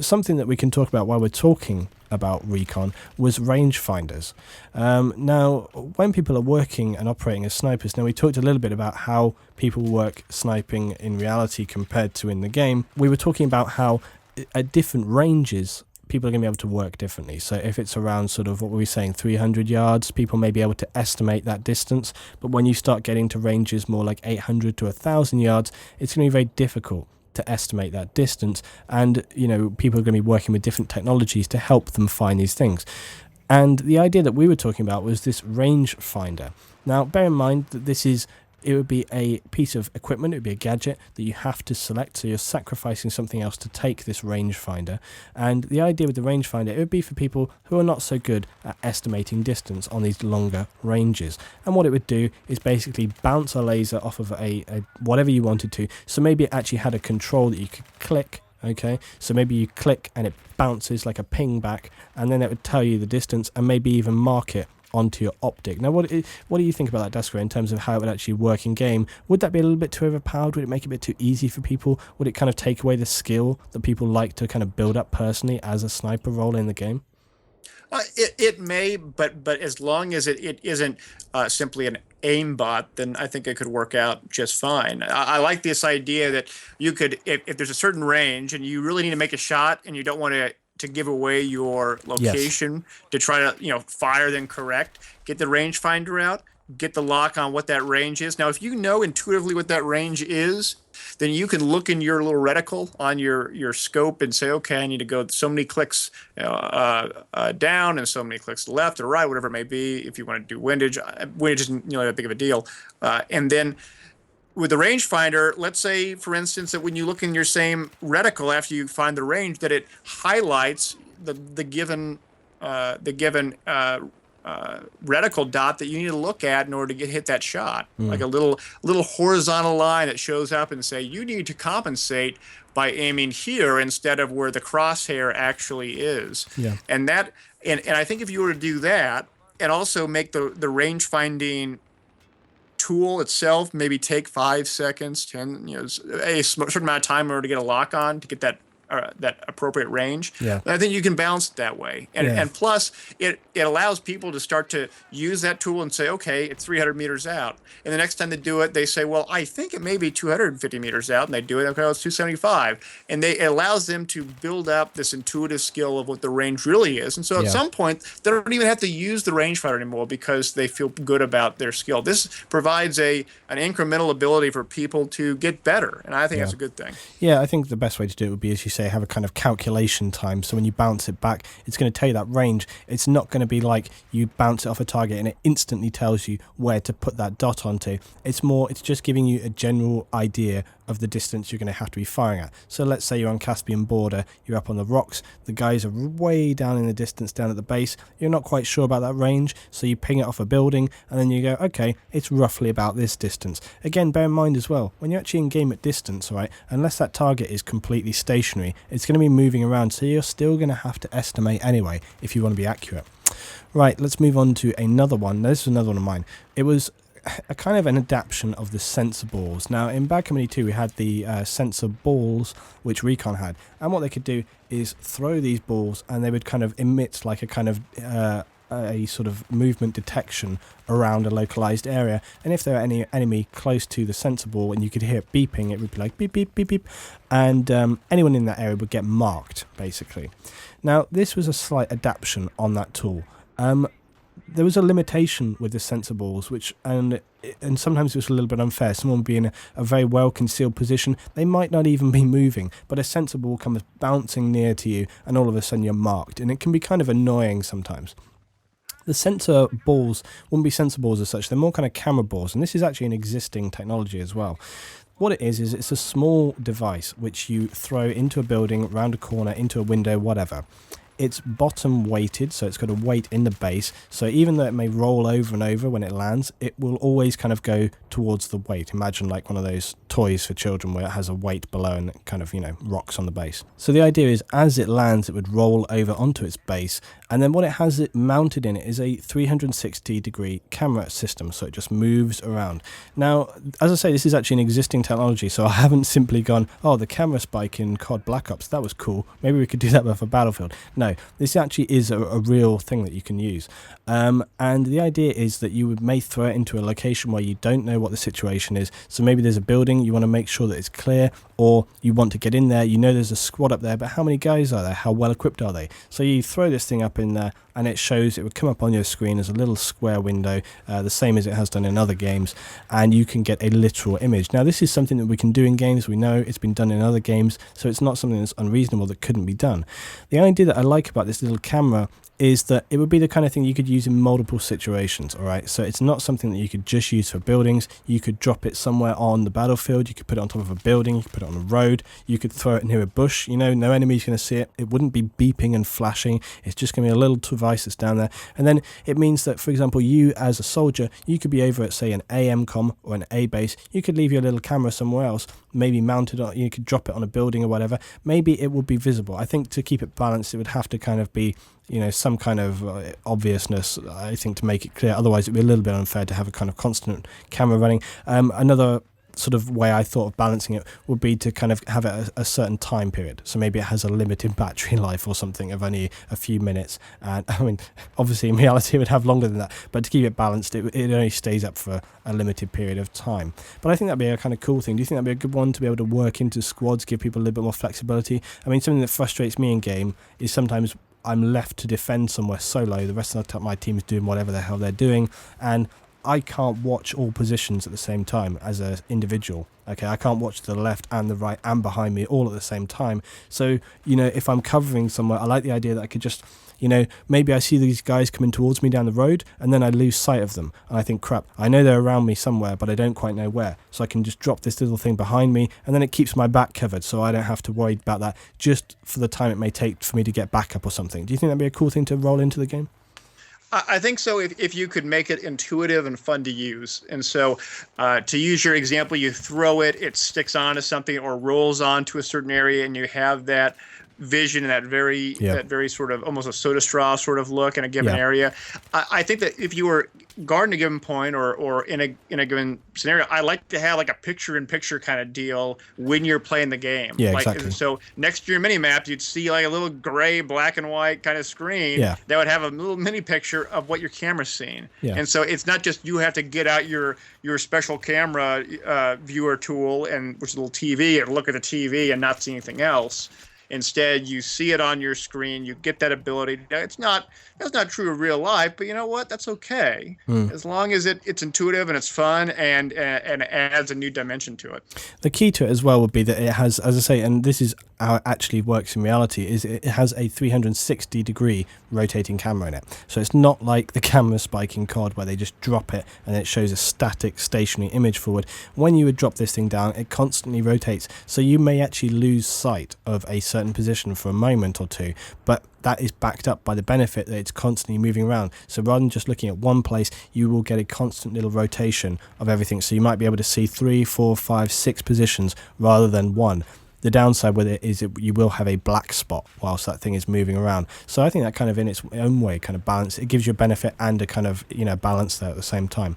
Something that we can talk about while we're talking about Recon was rangefinders. Now, when people are working and operating as snipers, now we talked a little bit about how people work sniping in reality compared to in the game. We were talking about how at different ranges, people are going to be able to work differently. So if it's around sort of, what were we saying, 300 yards, people may be able to estimate that distance. But when you start getting to ranges more like 800 to 1,000 yards, it's going to be very difficult to estimate that distance. And, you know, people are going to be working with different technologies to help them find these things. And the idea that we were talking about was this range finder. Now, bear in mind that it would be a piece of equipment, it would be a gadget that you have to select, so you're sacrificing something else to take this rangefinder. And the idea with the rangefinder, it would be for people who are not so good at estimating distance on these longer ranges. And what it would do is basically bounce a laser off of a whatever you wanted to. So maybe it actually had a control that you could click. Okay, so maybe you click and it bounces like a ping back, and then it would tell you the distance and maybe even mark it onto your optic. Now, what do you think about that, Daskro, in terms of how it would actually work in game? Would that be a little bit too overpowered? Would it make it a bit too easy for people? Would it kind of take away the skill that people like to kind of build up personally as a sniper role in the game? It may, but as long as it isn't simply an aimbot, then I think it could work out just fine. I like this idea that you could, if there's a certain range and you really need to make a shot and you don't want to give away your location, yes, to try to fire then correct, get the rangefinder out, get the lock on what that range is. Now, if you know intuitively what that range is, then you can look in your little reticle on your scope and say, okay, I need to go so many clicks down and so many clicks left or right, whatever it may be. If you want to do windage isn't that big of a deal. And then with the rangefinder, let's say, for instance, that when you look in your same reticle after you find the range, that it highlights the given reticle dot that you need to look at in order to hit that shot, like a little horizontal line that shows up and say you need to compensate by aiming here instead of where the crosshair actually is. Yeah. And I think if you were to do that and also make the range finding tool itself maybe take 5 seconds, 10, a certain amount of time in order to get a lock on to get that appropriate range. Yeah. I think you can balance it that way. And plus, it allows people to start to use that tool and say, okay, it's 300 meters out. And the next time they do it, they say, well, I think it may be 250 meters out. And they do it, okay, well, it's 275. And it allows them to build up this intuitive skill of what the range really is. And so at some point, they don't even have to use the rangefinder anymore because they feel good about their skill. This provides an incremental ability for people to get better. And I think that's a good thing. Yeah, I think the best way to do it would be, as you say, have a kind of calculation time. So when you bounce it back, it's going to tell you that range. It's not going to be like you bounce it off a target and it instantly tells you where to put that dot onto. It's just giving you a general idea of the distance you're going to have to be firing at. So let's say you're on Caspian border, you're up on the rocks, the guys are way down in the distance down at the base, you're not quite sure about that range, so you ping it off a building and then you go, okay, it's roughly about this distance. Again, bear in mind as well, when you're actually in game at distance, right, unless that target is completely stationary, it's going to be moving around, so you're still going to have to estimate anyway if you want to be accurate. Right, let's move on to another one. This is another one of mine. It was a kind of an adaptation of the sensor balls. Now, in Bad Company 2, we had the sensor balls, which Recon had. And what they could do is throw these balls, and they would kind of emit like a kind of a sort of movement detection around a localized area. And if there were any enemy close to the sensor ball and you could hear it beeping, it would be like beep, beep, beep, beep. And anyone in that area would get marked, basically. Now, this was a slight adaptation on that tool. There was a limitation with the sensor balls, and sometimes it was a little bit unfair. Someone would be in a very well concealed position, they might not even be moving, but a sensor ball comes bouncing near to you and all of a sudden you're marked, and it can be kind of annoying sometimes. The sensor balls wouldn't be sensor balls as such, they're more kind of camera balls, and this is actually an existing technology as well. What it is it's a small device which you throw into a building, round a corner, into a window, whatever. It's bottom weighted, so it's got a weight in the base, so even though it may roll over and over when it lands, it will always kind of go towards the weight. Imagine like one of those toys for children where it has a weight below and it kind of, rocks on the base. So the idea is as it lands, it would roll over onto its base, and then what it has it mounted in it is a 360-degree camera system, so it just moves around. Now, as I say, this is actually an existing technology, so I haven't simply gone, oh, the camera spike in COD Black Ops, that was cool, maybe we could do that for Battlefield. No, No, this actually is a real thing that you can use. And the idea is that you may throw it into a location where you don't know what the situation is. So maybe there's a building, you want to make sure that it's clear, or you want to get in there, you know there's a squad up there, but how many guys are there? How well equipped are they? So you throw this thing up in there, and it would come up on your screen as a little square window, the same as it has done in other games, and you can get a literal image. Now, this is something that we can do in games. We know it's been done in other games, so it's not something that's unreasonable that couldn't be done. The idea that I like about this little camera is that it would be the kind of thing you could use in multiple situations, all right? So it's not something that you could just use for buildings. You could drop it somewhere on the battlefield. You could put it on top of a building. You could put it on a road. You could throw it near a bush. You know, no enemy's going to see it. It wouldn't be beeping and flashing. It's just going to be a little device that's down there. And then it means that, for example, you as a soldier, you could be over at, say, an AMCOM or an A base. You could leave your little camera somewhere else, maybe mounted on, you could drop it on a building or whatever. Maybe it would be visible. I think to keep it balanced, it would have to kind of be, you know, some kind of obviousness, I think, to make it clear. Otherwise, it'd be a little bit unfair to have a kind of constant camera running. Another sort of way I thought of balancing it would be to kind of have it a certain time period. So maybe it has a limited battery life or something of only a few minutes. And I mean, obviously in reality it would have longer than that, but to keep it balanced, it only stays up for a limited period of time. But I think that'd be a kind of cool thing. Do you think that'd be a good one to be able to work into squads, give people a little bit more flexibility? I mean, something that frustrates me in game is sometimes I'm left to defend somewhere solo. The rest of my team is doing whatever the hell they're doing, and I can't watch all positions at the same time as an individual. Okay, I can't watch the left and the right and behind me all at the same time. So, you know, if I'm covering somewhere, I like the idea that I could just, you know, maybe I see these guys coming towards me down the road and then I lose sight of them. And I think, crap, I know they're around me somewhere, but I don't quite know where. So I can just drop this little thing behind me, and then it keeps my back covered, so I don't have to worry about that just for the time it may take for me to get back up or something. Do you think that'd be a cool thing to roll into the game? I think so, if you could make it intuitive and fun to use. And so to use your example, you throw it, it sticks onto something or rolls onto a certain area, and you have that vision and that very sort of almost a soda straw sort of look in a given area. I think that if you were guarding a given point or in a given scenario, I like to have like a picture-in-picture kind of deal when you're playing the game. Yeah, like, exactly. So next to your mini-map, you'd see like a little gray, black and white kind of screen that would have a little mini picture of what your camera's seeing. Yeah. And so it's not just you have to get out your special camera viewer tool, which is a little TV, and look at the TV and not see anything else. Instead, you see it on your screen. You get that ability. That's not true of real life, but you know what? That's okay, as long as it's intuitive and it's fun and adds a new dimension to it. The key to it as well would be that it has, as I say, and this is how it actually works in reality, is it has a 360-degree rotating camera in it. So it's not like the camera spike in COD where they just drop it and it shows a static, stationary image forward. When you would drop this thing down, it constantly rotates. So you may actually lose sight of a certain position for a moment or two, but that is backed up by the benefit that it's constantly moving around. So rather than just looking at one place, you will get a constant little rotation of everything. So you might be able to see 3, 4, 5, 6 positions rather than one. The downside with it is you will have a black spot whilst that thing is moving around. So I think that kind of in its own way kind of balance, it gives you a benefit and a kind of, you know, balance there at the same time.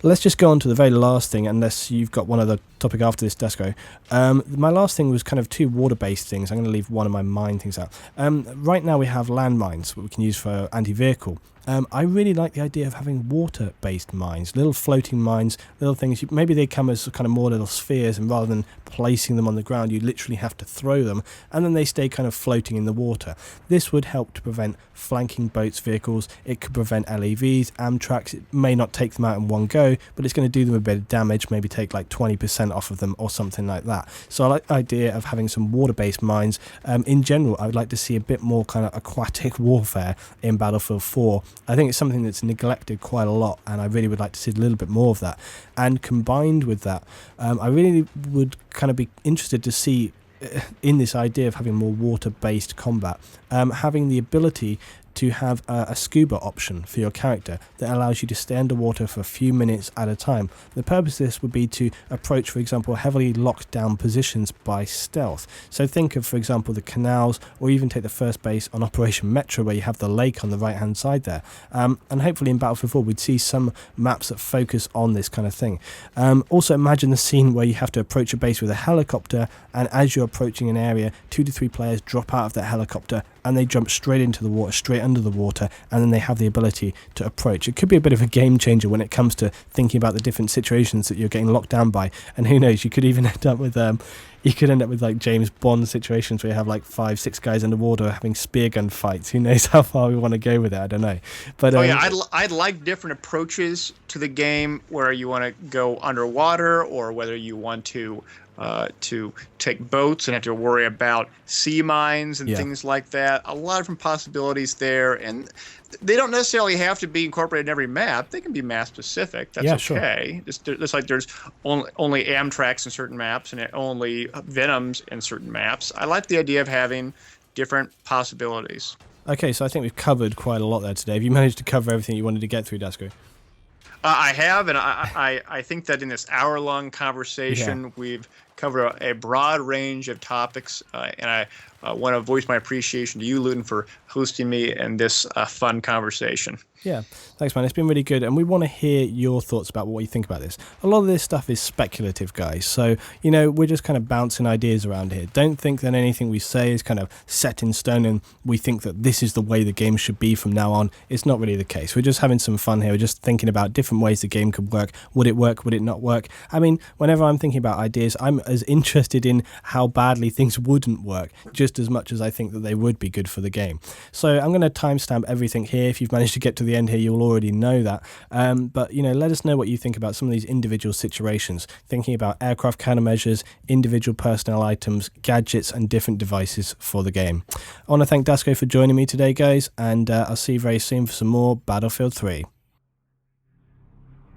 Let's just go on to the very last thing, unless you've got one other topic after this, Daskro. My last thing was kind of 2 water-based things. I'm going to leave one of my mine things out. Right now we have landmines, what we can use for anti-vehicle. I really like the idea of having water-based mines, little floating mines, little things. Maybe they come as kind of more little spheres, and rather than placing them on the ground, you literally have to throw them, and then they stay kind of floating in the water. This would help to prevent flanking boats, vehicles. It could prevent LEVs, Amtraks. It may not take them out in one go, but it's going to do them a bit of damage, maybe take like 20% off of them or something like that. So I like the idea of having some water-based mines. In general, I would like to see a bit more kind of aquatic warfare in Battlefield 4. I think it's something that's neglected quite a lot, and I really would like to see a little bit more of that. And combined with that, I really would kind of be interested to see in this idea of having more water-based combat, having the ability to have a scuba option for your character that allows you to stay underwater for a few minutes at a time. The purpose of this would be to approach, for example, heavily locked down positions by stealth. So think of, for example, the canals, or even take the first base on Operation Metro, where you have the lake on the right hand side there. And hopefully in Battlefield 4 we'd see some maps that focus on this kind of thing. Also imagine the scene where you have to approach a base with a helicopter, and as you're approaching an area, 2 to 3 players drop out of that helicopter and they jump straight into the water, straight under the water, and then they have the ability to approach. It could be a bit of a game changer when it comes to thinking about the different situations that you're getting locked down by, and who knows, you could even end up with like James Bond situations where you have like 5-6 guys underwater having spear gun fights. Who knows how far we want to go with it? I don't know. But I'd like different approaches to the game, where you want to go underwater, or whether you want to take boats and have to worry about sea mines and things like that. A lot of different possibilities there, and they don't necessarily have to be incorporated in every map. They can be map specific. That's okay. Sure. Just like there's only Amtraks in certain maps and only Venoms in certain maps. I like the idea of having different possibilities. Okay, so I think we've covered quite a lot there today. Have you managed to cover everything you wanted to get through, Daskro? I have, and I think that in this hour-long conversation, we've covered a broad range of topics, and I want to voice my appreciation to you, Luetin, for hosting me in this fun conversation. Yeah, thanks, man. It's been really good, and we want to hear your thoughts about what you think about this. A lot of this stuff is speculative, guys, so, you know, we're just kind of bouncing ideas around here. Don't think that anything we say is kind of set in stone and we think that this is the way the game should be from now on. It's not really the case. We're just having some fun here. We're just thinking about different ways the game could work. Would it work? Would it not work? I mean, whenever I'm thinking about ideas, I'm as interested in how badly things wouldn't work, just as much as I think that they would be good for the game. So I'm going to timestamp everything here. If you've managed to get to the end here, you'll already know that. But, you know, let us know what you think about some of these individual situations, thinking about aircraft countermeasures, individual personnel items, gadgets, and different devices for the game. I want to thank Daskro for joining me today, guys, and I'll see you very soon for some more Battlefield 3.